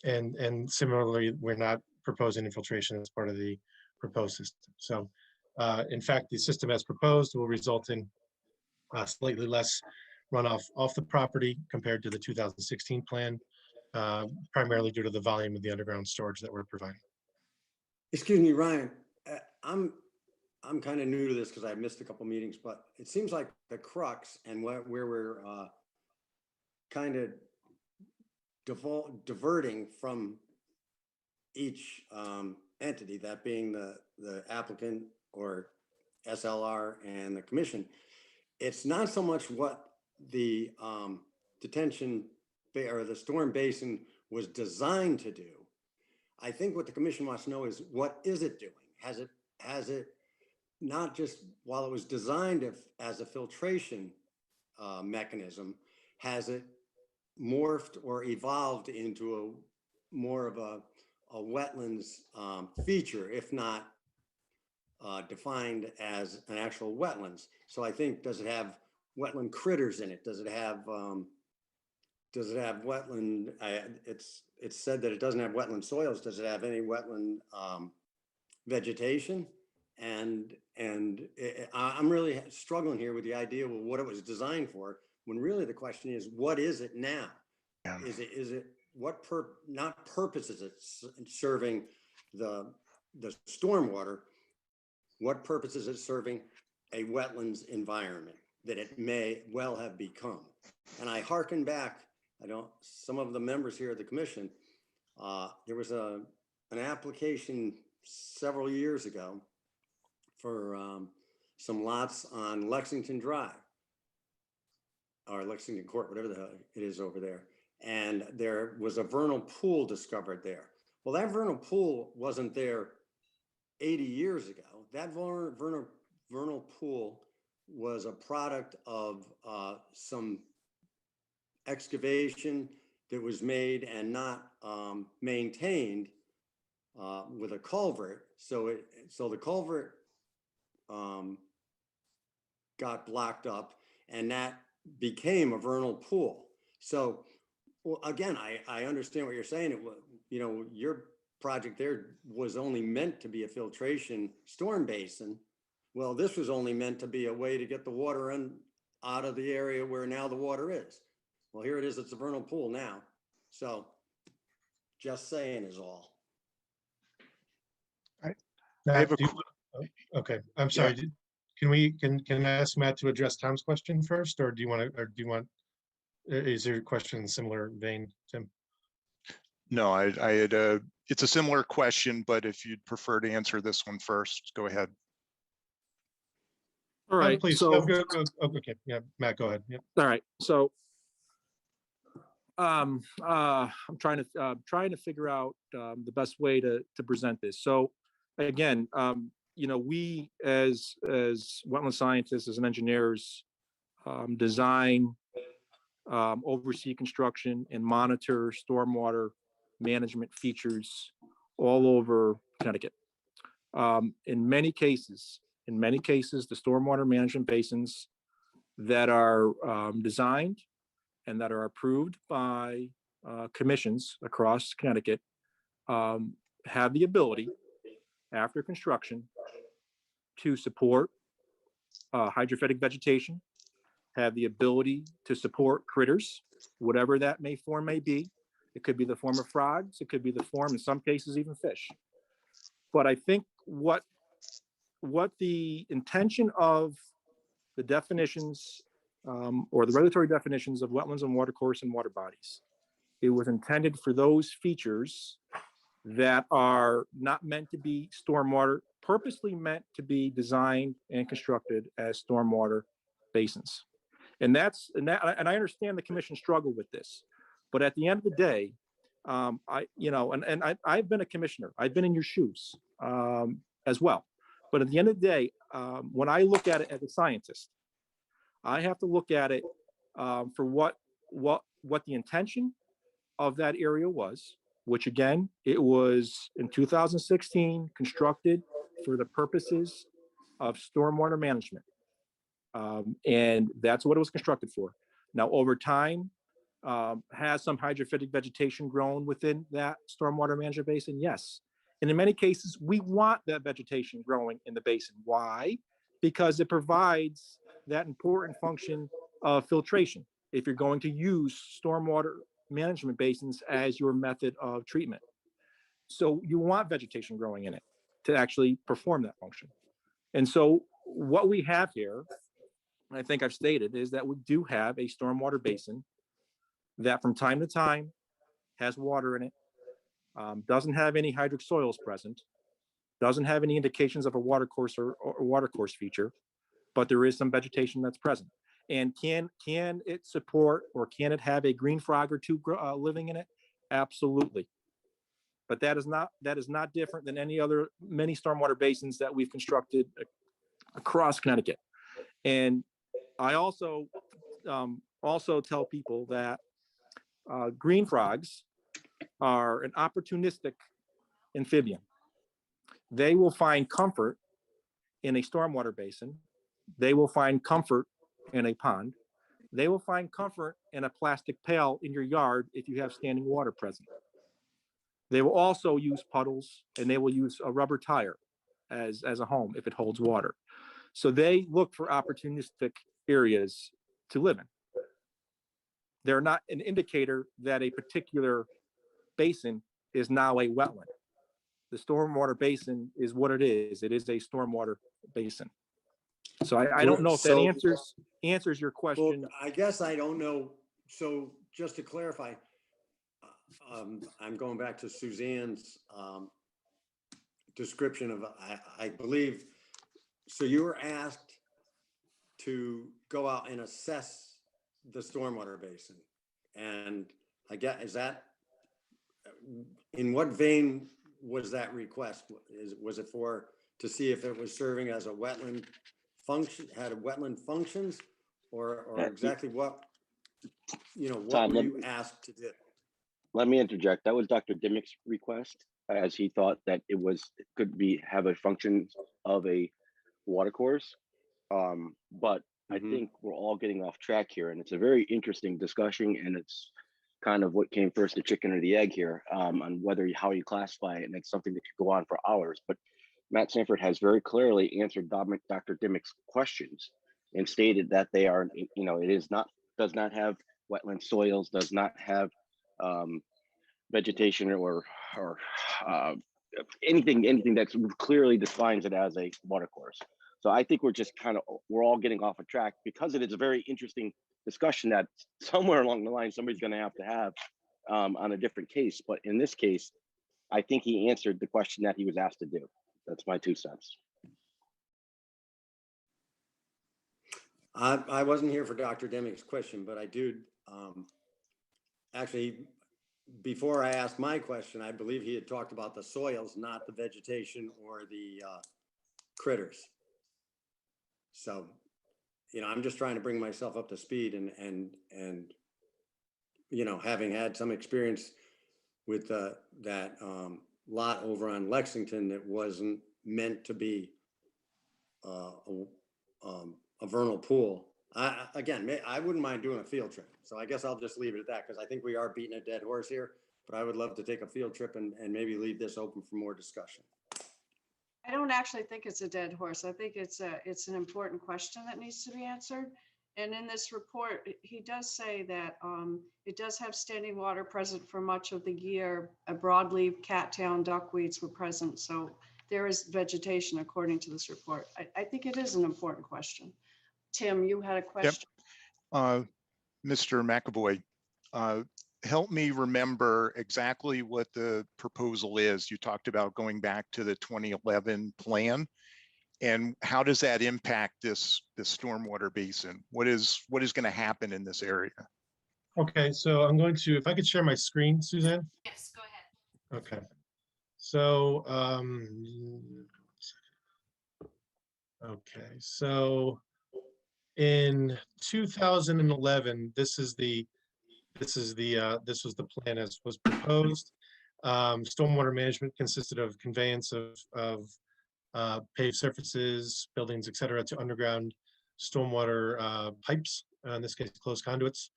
Speaker 9: And similarly, we're not proposing infiltration as part of the proposed system. So in fact, the system as proposed will result in slightly less runoff off the property compared to the 2016 plan, primarily due to the volume of the underground storage that we're providing.
Speaker 3: Excuse me, Ryan, I'm kind of new to this because I missed a couple meetings, but it seems like the crux and where we're kind of diverting from each entity, that being the applicant or SLR and the commission. It's not so much what the detention or the storm basin was designed to do. I think what the commission wants to know is, what is it doing? Has it not just while it was designed as a filtration mechanism, has it morphed or evolved into more of a wetlands feature, if not defined as an actual wetlands? So I think, does it have wetland critters in it? Does it have wetland? It's said that it doesn't have wetland soils. Does it have any wetland vegetation? And I'm really struggling here with the idea of what it was designed for, when really the question is, what is it now?
Speaker 8: Yeah.
Speaker 3: Is it what not purpose is it serving the stormwater? What purpose is it serving a wetlands environment that it may well have become? And I hearken back, some of the members here at the commission, there was an application several years ago for some lots on Lexington Drive, or Lexington Court, whatever the hell it is over there. And there was a vernal pool discovered there. Well, that vernal pool wasn't there 80 years ago. That vernal pool was a product of some excavation that was made and not maintained with a culvert. So the culvert got blocked up, and that became a vernal pool. So, well, again, I understand what you're saying. It was, your project there was only meant to be a filtration storm basin. Well, this was only meant to be a way to get the water out of the area where now the water is. Well, here it is, it's a vernal pool now. So just saying is all.
Speaker 9: Matt,
Speaker 8: I have a
Speaker 9: okay, I'm sorry. Can I ask Matt to address Tom's question first, or do you want, is your question in similar vein, Tim?
Speaker 8: No, I had it's a similar question, but if you'd prefer to answer this one first, go ahead.
Speaker 10: All right,
Speaker 9: Please.
Speaker 10: so,
Speaker 9: Okay, yeah, Matt, go ahead. Yeah.
Speaker 10: all right, so I'm trying to figure out the best way to present this. So again, we as wetland scientists, as engineers, design, oversee construction, and monitor stormwater management features all over Connecticut. In many cases, the stormwater management basins that are designed and that are approved by commissions across Connecticut have the ability, after construction, to support hydrophytic vegetation, have the ability to support critters, whatever that form may be. It could be the form of frogs, it could be the form, in some cases, even fish. But I think what the intention of the definitions or the regulatory definitions of wetlands and watercourse and water bodies, it was intended for those features that are not meant to be stormwater, purposely meant to be designed and constructed as stormwater basins. And I understand the commission struggled with this, but at the end of the day, I've been a commissioner. I've been in your shoes as well. But at the end of the day, when I look at it as a scientist, I have to look at it for what the intention of that area was, which again, it was in 2016 constructed for the purposes of stormwater management. And that's what it was constructed for. Now, over time, has some hydrophytic vegetation grown within that stormwater management basin? Yes. And in many cases, we want that vegetation growing in the basin. Why? Because it provides that important function of filtration if you're going to use stormwater management basins as your method of treatment. So you want vegetation growing in it to actually perform that function. And so what we have here, I think I've stated, is that we do have a stormwater basin that from time to time has water in it, doesn't have any hydric soils present, doesn't have any indications of a watercourse or watercourse feature, but there is some vegetation that's present. And can it support, or can it have a green frog or two living in it? Absolutely. But that is not different than many stormwater basins that we've constructed across Connecticut. And I also tell people that green frogs are an opportunistic amphibian. They will find comfort in a stormwater basin. They will find comfort in a pond. They will find comfort in a plastic pail in your yard if you have standing water present. They will also use puddles, and they will use a rubber tire as a home if it holds water. So they look for opportunistic areas to live in. They're not an indicator that a particular basin is now a wetland. The stormwater basin is what it is. It is a stormwater basin. So I don't know if that answers your question.
Speaker 3: Well, I guess I don't know. So just to clarify, I'm going back to Suzanne's description of, I believe, so you were asked to go out and assess the stormwater basin. And I get, is that, in what vein was that request? Was it to see if it was serving as a wetland function, had a wetland functions, or exactly what, what
Speaker 5: Tom,
Speaker 3: were you asked to do?
Speaker 5: let me interject. That was Dr. Dimmick's request, as he thought that it could have a function of a watercourse. But I think we're all getting off track here, and it's a very interesting discussion, and it's kind of what came first, the chicken or the egg here, on how you classify it, and it's something that could go on for hours. But Matt Sanford has very clearly answered Dr. Dimmick's questions and stated that they are, does not have wetland soils, does not have vegetation or anything that clearly defines it as a watercourse. So I think we're all getting off of track, because it is a very interesting discussion that somewhere along the line somebody's going to have on a different case. But in this case, I think he answered the question that he was asked to do. That's my 2 cents.
Speaker 3: I wasn't here for Dr. Demick's question, but I do, actually, before I asked my question, I believe he had talked about the soils, not the vegetation or the critters. So, I'm just trying to bring myself up to speed, and having had some experience with that lot over on Lexington that wasn't meant to be a vernal pool. I wouldn't mind doing a field trip. So I guess I'll just leave it at that, because I think we are beating a dead horse here, but I would love to take a field trip and maybe leave this open for more discussion.
Speaker 4: I don't actually think it's a dead horse. I think it's an important question that needs to be answered. And in this report, he does say that it does have standing water present for much of the year. A broadleaf, cattail, duckweeds were present. So there is vegetation according to this report. I think it is an important question. Tim, you had a question.
Speaker 8: Yep. Mr. McAvoy, help me remember exactly what the proposal is. You talked about going back to the 2011 plan, and how does that impact this stormwater basin? What is going to happen in this area?
Speaker 9: Okay, so I'm going to, if I could share my screen, Suzanne?
Speaker 6: Yes, go ahead.
Speaker 9: Okay. So, okay, so in 2011, this was the plan as was proposed. Stormwater management consisted of conveyance of paved surfaces, buildings, et cetera, to underground stormwater pipes, in this case, closed conduits,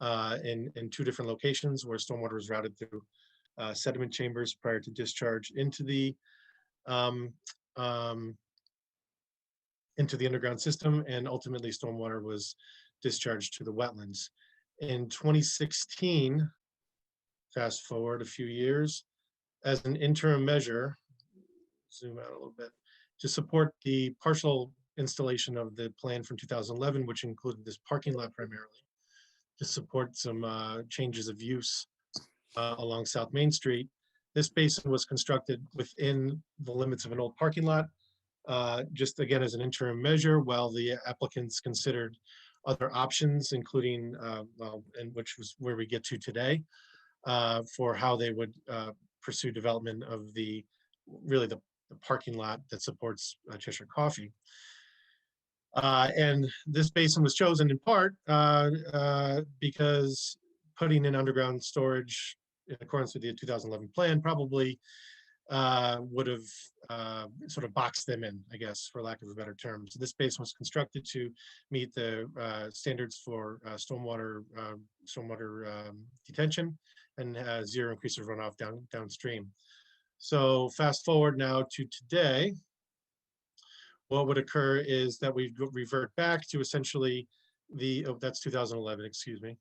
Speaker 9: in 2 different locations where stormwater was routed through sediment chambers prior to discharge into the underground system, and ultimately stormwater was discharged to the wetlands. In 2016, fast forward a few years, as an interim measure, zoom out a little bit, to support the partial installation of the plan from 2011, which included this parking lot primarily, to support some changes of use along South Main Street. This basin was constructed within the limits of an old parking lot, just again as an interim measure, while the applicants considered other options, including, and which was where we get to today, for how they would pursue development of the parking lot that supports Cheshire Coffee. And this basin was chosen in part because putting in underground storage in accordance with the 2011 plan probably would have sort of boxed them in, I guess, for lack of a better term. So this basin was constructed to meet the standards for stormwater detention and zero increase of runoff downstream. So fast forward now to today, what would occur is that we revert back to essentially that's 2011, excuse me.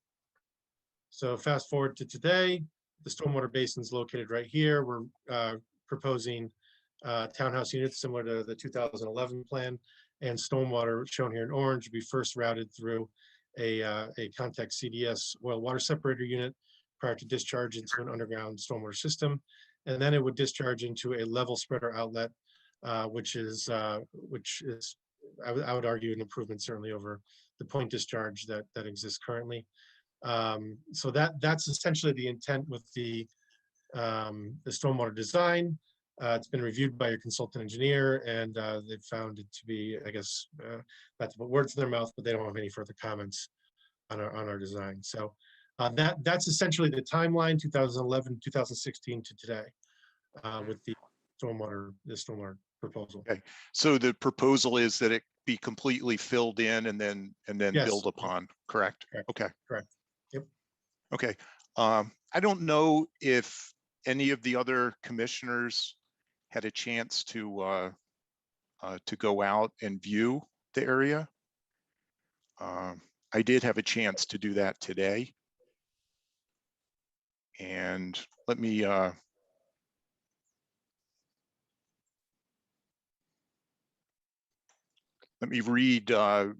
Speaker 9: So fast forward to today, the stormwater basin is located right here. We're proposing townhouse units similar to the 2011 plan, and stormwater shown here in orange will be first routed through a contact CDS oil water separator unit prior to discharge into an underground stormwater system. And then it would discharge into a level spreader outlet, which is I would argue an improvement certainly over the point discharge that exists currently. So that's essentially the intent with the stormwater design. It's been reviewed by your consultant engineer, and they've found it to be, I guess, not to put words in their mouth, but they don't have any further comments on our design. So that's essentially the timeline, 2011, 2016 to today, with the stormwater proposal.
Speaker 8: Okay, so the proposal is that it be completely filled in and then
Speaker 9: Yes.
Speaker 8: build upon, correct?
Speaker 9: Correct.
Speaker 8: Okay.
Speaker 9: Correct. Yep.
Speaker 8: Okay. I don't know if any of the other commissioners had a chance to go out and view the area. I did have a chance to do that today. And let me read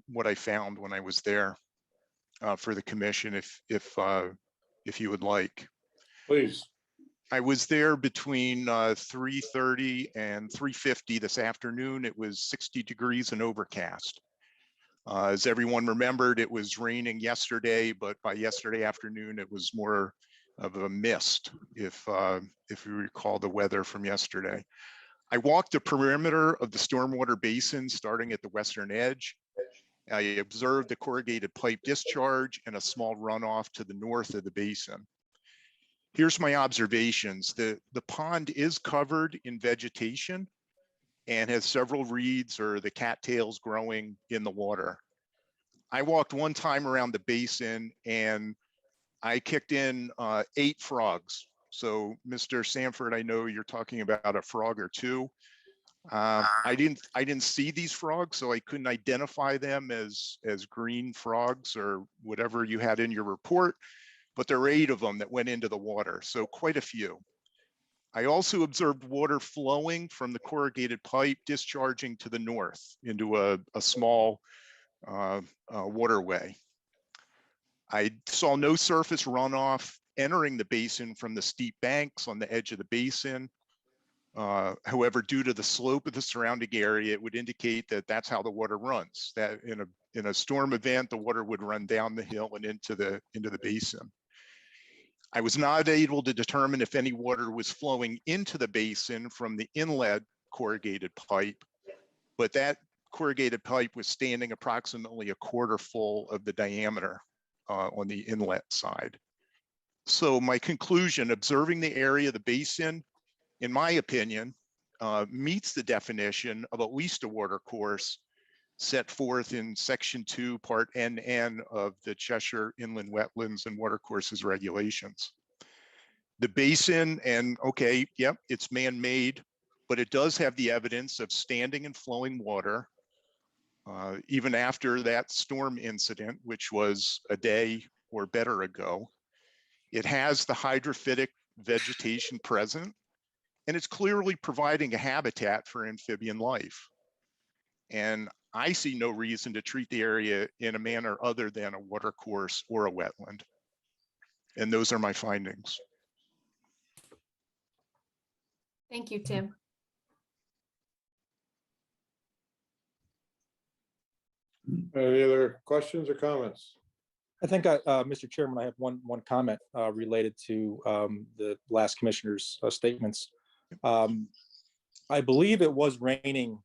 Speaker 8: what I found when I was there for the commission, if you would like.
Speaker 1: Please.
Speaker 8: I was there between 3:30 and 3:50 this afternoon. It was 60 degrees and overcast. As everyone remembered, it was raining yesterday, but by yesterday afternoon, it was more of a mist, if you recall the weather from yesterday. I walked the perimeter of the stormwater basin, starting at the western edge. I observed the corrugated pipe discharge and a small runoff to the north of the basin. Here's my observations. The pond is covered in vegetation and has several reeds or the cattails growing in the water. I walked one time around the basin and I kicked in 8 frogs. So Mr. Sanford, I know you're talking about a frog or two. I didn't see these frogs, so I couldn't identify them as green frogs or whatever you had in your report, but there were 8 of them that went into the water, so quite a few. I also observed water flowing from the corrugated pipe discharging to the north into a small waterway. I saw no surface runoff entering the basin from the steep banks on the edge of the basin. However, due to the slope of the surrounding area, it would indicate that that's how the water runs. That in a storm event, the water would run down the hill and into the basin. I was not able to determine if any water was flowing into the basin from the inlet corrugated pipe, but that corrugated pipe was standing approximately 1/4 full of the diameter on the inlet side. So my conclusion, observing the area of the basin, in my opinion, meets the definition of at least a watercourse set forth in Section 2, Part NN of the Cheshire Inland Wetlands and Watercourses regulations. The basin, and okay, yep, it's man-made, but it does have the evidence of standing and flowing water, even after that storm incident, which was a day or better ago. It has the hydrophytic vegetation present. and it's clearly providing a habitat for amphibian life. And I see no reason to treat the area in a manner other than a watercourse or a wetland. And those are my findings.
Speaker 6: Thank you, Tim.
Speaker 1: Any other questions or comments?
Speaker 10: I think, Mr. Chairman, I have one comment related to the last commissioner's statements. I believe it was raining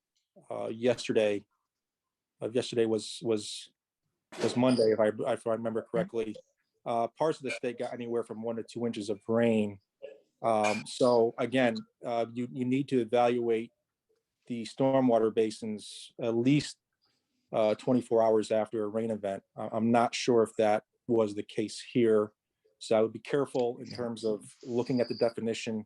Speaker 10: yesterday. Yesterday was Monday, if I remember correctly. Parts of the state got anywhere from 1 to 2 inches of rain. So again, you need to evaluate the stormwater basins at least 24 hours after a rain event. I'm not sure if that was the case here. So I would be careful in terms of looking at the definition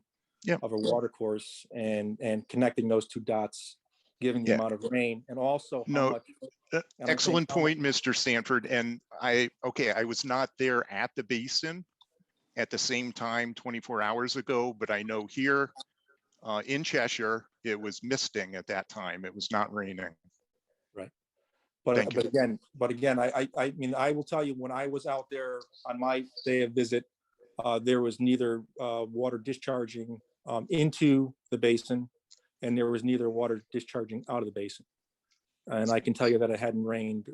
Speaker 10: of a watercourse and connecting those two dots, given the amount of rain, and also how much.
Speaker 8: Excellent point, Mr. Sanford. And I was not there at the basin at the same time 24 hours ago, but I know here in Cheshire, it was misting at that time. It was not raining.
Speaker 10: Right. But again, I mean, I will tell you, when I was out there on my day of visit, there was neither water discharging into the basin, and there was neither water discharging out of the basin. And I can tell you that it hadn't rained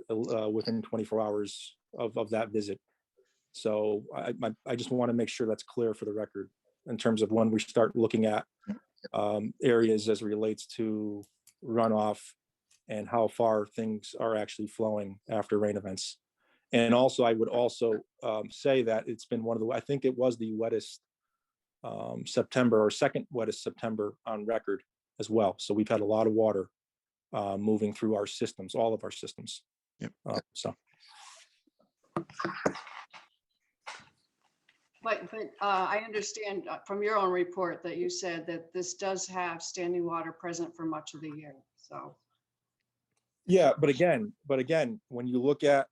Speaker 10: within 24 hours of that visit. So I just want to make sure that's clear for the record in terms of when we start looking at areas as it relates to runoff and how far things are actually flowing after rain events. And also, I would also say that it's been I think it was the wettest September, or second wettest September on record as well. So we've had a lot of water moving through our systems, all of our systems.
Speaker 8: Yep.
Speaker 4: But I understand from your own report that you said that this does have standing water present for much of the year, so.
Speaker 10: Yeah, but again, when you look at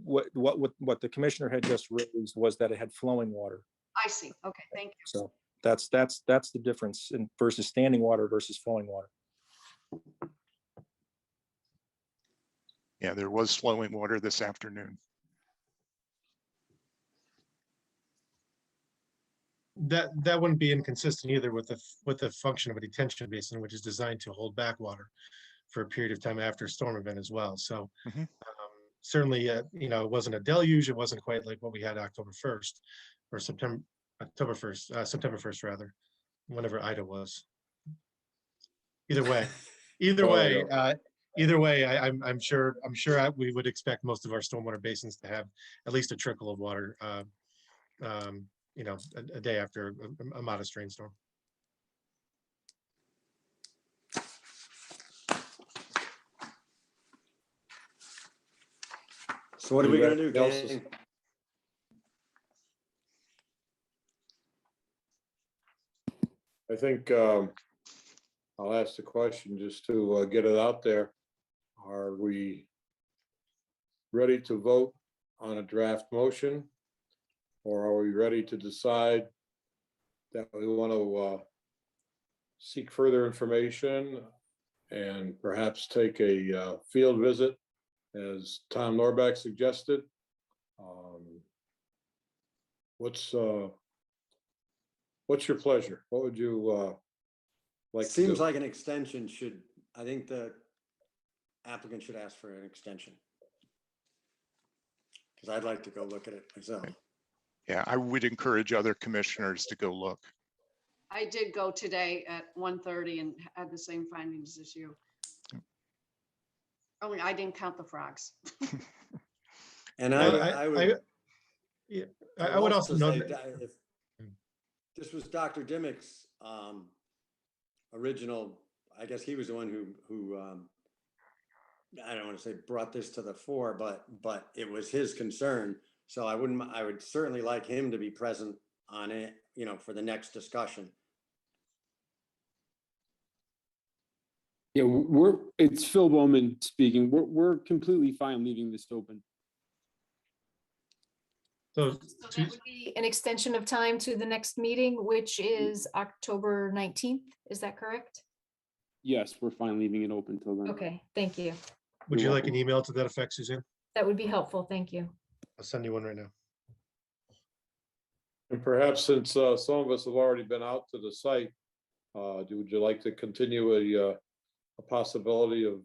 Speaker 10: what the commissioner had just raised was that it had flowing water.
Speaker 4: I see. Okay, thank you.
Speaker 10: So that's the difference in versus standing water versus flowing water.
Speaker 8: Yeah, there was flowing water this afternoon.
Speaker 9: That wouldn't be inconsistent either with the function of a detention basin, which is designed to hold back water for a period of time after a storm event as well. So certainly, you know, it wasn't a deluge. It wasn't quite like what we had October 1st or September 1st rather, whenever Ida was. Either way, I'm sure we would expect most of our stormwater basins to have at least a trickle of water, you know, a day after a modest rainstorm.
Speaker 3: So what are we gonna do,
Speaker 1: Else is-
Speaker 3: gang?
Speaker 1: I think I'll ask the question just to get it out there. Are we ready to vote on a draft motion? Or are we ready to decide that we want to seek further information and perhaps take a field visit, as Tom Norbeck suggested? What's your pleasure? What would you like to do?
Speaker 3: Seems like an extension should, I think the applicant should ask for an extension. Because I'd like to go look at it myself.
Speaker 8: Yeah, I would encourage other commissioners to go look.
Speaker 4: I did go today at 1:30 and had the same findings as you. Only I didn't count the frogs.
Speaker 3: And
Speaker 9: Well,
Speaker 3: I
Speaker 9: would also note
Speaker 3: say
Speaker 9: that,
Speaker 3: if this was Dr. Dimmick's original, I guess he was the one who I don't want to say brought this to the fore, but it was his concern. So I would certainly like him to be present on it, you know, for the next discussion.
Speaker 11: Yeah, it's Phil Bowman speaking. We're completely fine leaving this open.
Speaker 9: So,
Speaker 6: So that would be an extension of time to the next meeting, which is October 19th. Is that correct?
Speaker 11: Yes, we're fine leaving it open till then.
Speaker 6: Okay, thank you.
Speaker 9: would
Speaker 11: You're
Speaker 9: you like an
Speaker 11: welcome.
Speaker 9: email to that effect, Suzanne?
Speaker 6: That would be helpful. Thank you.
Speaker 9: I'll send you one right now.
Speaker 1: And perhaps since some of us have already been out to the site, would you like to continue a possibility of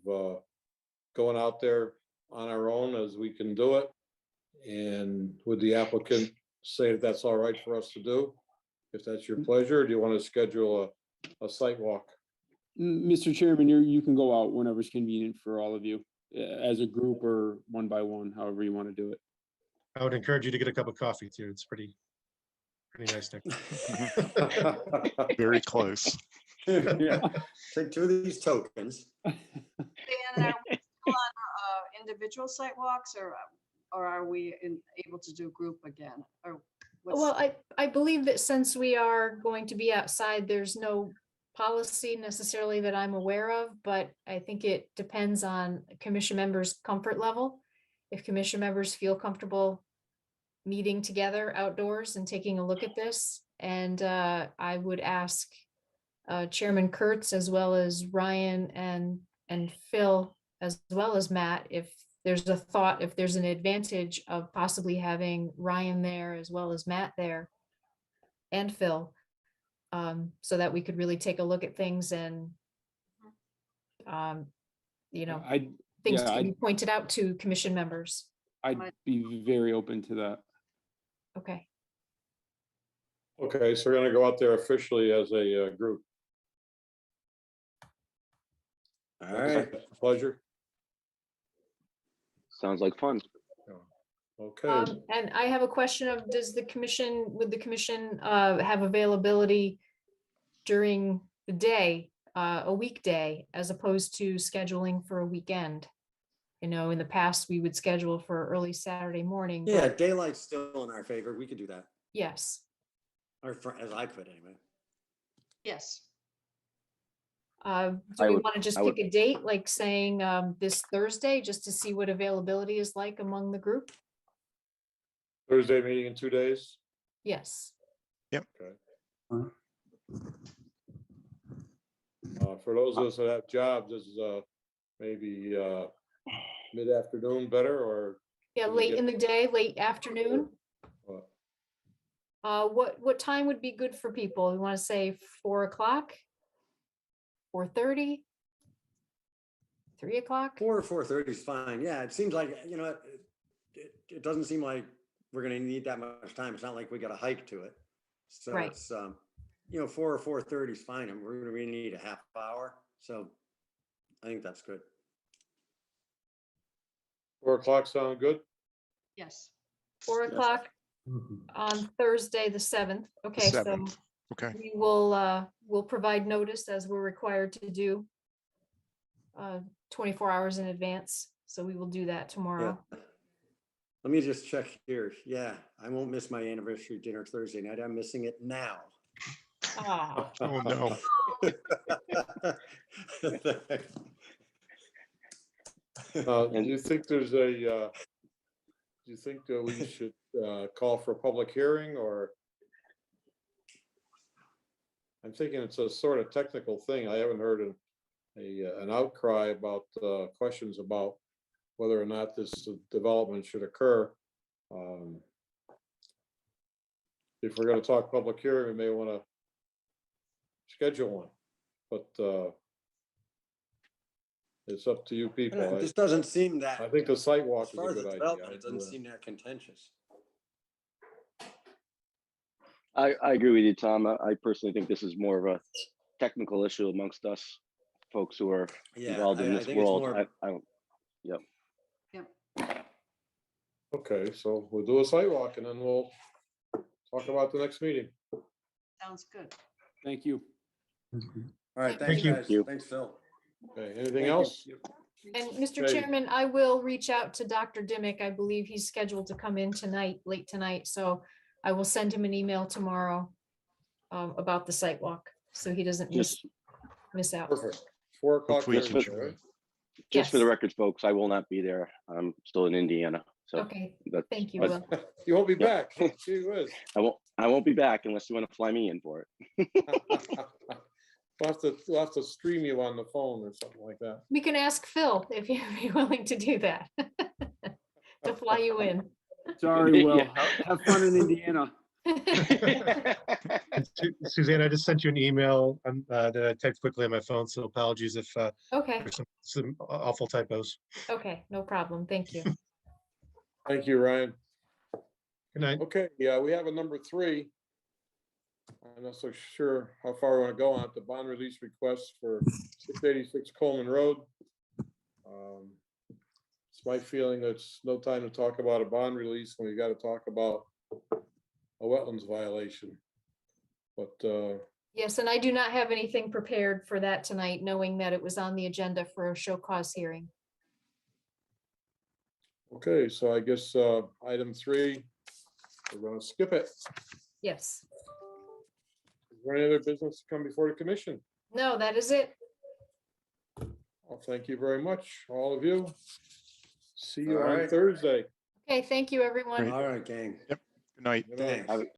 Speaker 1: going out there on our own as we can do it? And would the applicant say that that's all right for us to do? If that's your pleasure, or do you want to schedule a site walk?
Speaker 11: Mr. Chairman, you can go out whenever's convenient for all of you, as a group or one by one, however you want to do it.
Speaker 9: I would encourage you to get a cup of coffee too. It's pretty nice there.
Speaker 8: Very close.
Speaker 11: Yeah.
Speaker 3: Take two of these tokens.
Speaker 4: Dan, are we still on individual site walks, or are we able to do group again? Or what's-
Speaker 6: Well, I believe that since we are going to be outside, there's no policy necessarily that I'm aware of, but I think it depends on commission members' comfort level. If commission members feel comfortable meeting together outdoors and taking a look at this, and I would ask Chairman Kurtz as well as Ryan and Phil as well as Matt, if there's a thought, if there's an advantage of possibly having Ryan there as well as Matt there and Phil, so that we could really take a look at things and things
Speaker 11: Yeah,
Speaker 6: can be pointed out to commission members.
Speaker 11: I'd be very open to that.
Speaker 6: Okay.
Speaker 1: Okay, so we're gonna go out there officially as a group.
Speaker 3: All right.
Speaker 1: Pleasure.
Speaker 5: Sounds like fun.
Speaker 1: Okay,
Speaker 6: And I have a question of, would the commission have availability during the day, a weekday, as opposed to scheduling for a weekend? You know, in the past, we would schedule for early Saturday morning. but
Speaker 3: Yeah, daylight's still in our favor. We could do that.
Speaker 6: Yes.
Speaker 3: Or as I could anyway.
Speaker 4: Yes.
Speaker 6: Do
Speaker 5: I
Speaker 6: we
Speaker 5: would-
Speaker 6: want to just
Speaker 5: I would-
Speaker 6: pick a date, like saying this Thursday, just to see what availability is like among the group?
Speaker 1: Thursday meeting in 2 days.
Speaker 6: Yes.
Speaker 1: Okay. For those of us that have jobs, is maybe mid-afternoon better, or
Speaker 6: Yeah,
Speaker 1: Can we
Speaker 6: late
Speaker 1: get-
Speaker 6: in the day, late afternoon.
Speaker 1: what?
Speaker 6: What time would be good for people? You want to say 4 o'clock? 4:30? 3 o'clock?
Speaker 3: 4 or 4:30 is fine. Yeah, it seems like, it doesn't seem like we're gonna need that much time. It's not like we got a hike to it. So
Speaker 6: Right.
Speaker 3: it's, 4 or 4:30 is fine. And we're gonna really need a half hour. So I think that's good.
Speaker 1: 4 o'clock sound good?
Speaker 4: Yes.
Speaker 6: 4 o'clock on Thursday, the 7th. Okay, so
Speaker 8: 7th. Okay.
Speaker 6: we will, we'll provide notice as we're required to do 24 hours in advance. So we will do that
Speaker 3: Yeah.
Speaker 6: tomorrow.
Speaker 3: Let me just check here. Yeah, I won't miss my anniversary dinner Thursday night. I'm missing it now.
Speaker 6: Ah,
Speaker 8: Oh, no.
Speaker 1: Do you think there's do you think that we should call for a public hearing, or? I'm thinking it's a sort of technical thing. I haven't heard an outcry about questions about whether or not this development should occur. If we're gonna talk public hearing, we may wanna schedule one, but it's up to you people.
Speaker 3: This doesn't seem that,
Speaker 1: I think the site walk
Speaker 3: as
Speaker 1: is
Speaker 3: far
Speaker 1: a
Speaker 3: as the
Speaker 1: good idea.
Speaker 3: development, it doesn't seem that contentious.
Speaker 5: I agree with you, Tom. I personally think this is more of a technical issue amongst us folks who are
Speaker 3: Yeah,
Speaker 5: involved in
Speaker 3: I
Speaker 5: this
Speaker 3: think it's
Speaker 5: world.
Speaker 3: more-
Speaker 5: I don't,
Speaker 1: Okay, so we'll do a site walk and then we'll talk about the next meeting.
Speaker 4: Sounds good.
Speaker 11: Thank you.
Speaker 3: All right,
Speaker 9: Thank
Speaker 3: thanks,
Speaker 9: you.
Speaker 3: guys. Thanks, Phil.
Speaker 1: Okay, anything else?
Speaker 6: and Mr.
Speaker 1: Okay.
Speaker 6: Chairman, I will reach out to Dr. Dimick. I believe he's scheduled to come in tonight, late tonight. So I will send him an email tomorrow about the site walk, so he doesn't miss out.
Speaker 1: Perfect. 4 o'clock.
Speaker 8: Hopefully you
Speaker 1: Thursday,
Speaker 8: can
Speaker 1: right?
Speaker 8: join.
Speaker 5: just for the
Speaker 6: Yes.
Speaker 5: record, folks, I will not be there. I'm still in Indiana. So
Speaker 6: Okay,
Speaker 5: that,
Speaker 6: thank you,
Speaker 5: but
Speaker 6: Will.
Speaker 1: You won't be
Speaker 5: Yeah.
Speaker 1: back. Gee whiz.
Speaker 5: I won't be back unless you want to fly me in for it.
Speaker 1: We'll have to stream you on the phone or something like that.
Speaker 6: We can ask Phil if you'd be willing to do that. To fly you in.
Speaker 11: Sorry, Will.
Speaker 5: Yeah.
Speaker 11: Have fun in Indiana.
Speaker 9: And Suzanne, I just sent you an email that I typed quickly on my phone, so apologies if
Speaker 6: Okay,
Speaker 9: there's some awful typos.
Speaker 6: okay, no problem. Thank you.
Speaker 1: Thank you, Ryan.
Speaker 9: Good night.
Speaker 1: Okay, yeah, we have a number 3. I'm not so sure how far we want to go on it. The bond release request for 686 Coleman Road. It's my feeling that it's no time to talk about a bond release when we got to talk about a wetlands violation. But
Speaker 6: Yes, and I do not have anything prepared for that tonight, knowing that it was on the agenda for a show cause hearing.
Speaker 1: okay, so I guess item 3, we're going to skip it.
Speaker 6: Yes.
Speaker 1: Is there any other business to come before the commission?
Speaker 6: No, that is it.
Speaker 1: Well, thank you very much, all of you. See you
Speaker 3: All
Speaker 1: on
Speaker 3: right.
Speaker 1: Thursday.
Speaker 6: Okay, thank you, everyone.
Speaker 8: Great.
Speaker 3: All right, gang.
Speaker 8: Good night.
Speaker 1: Good night.
Speaker 3: Thanks.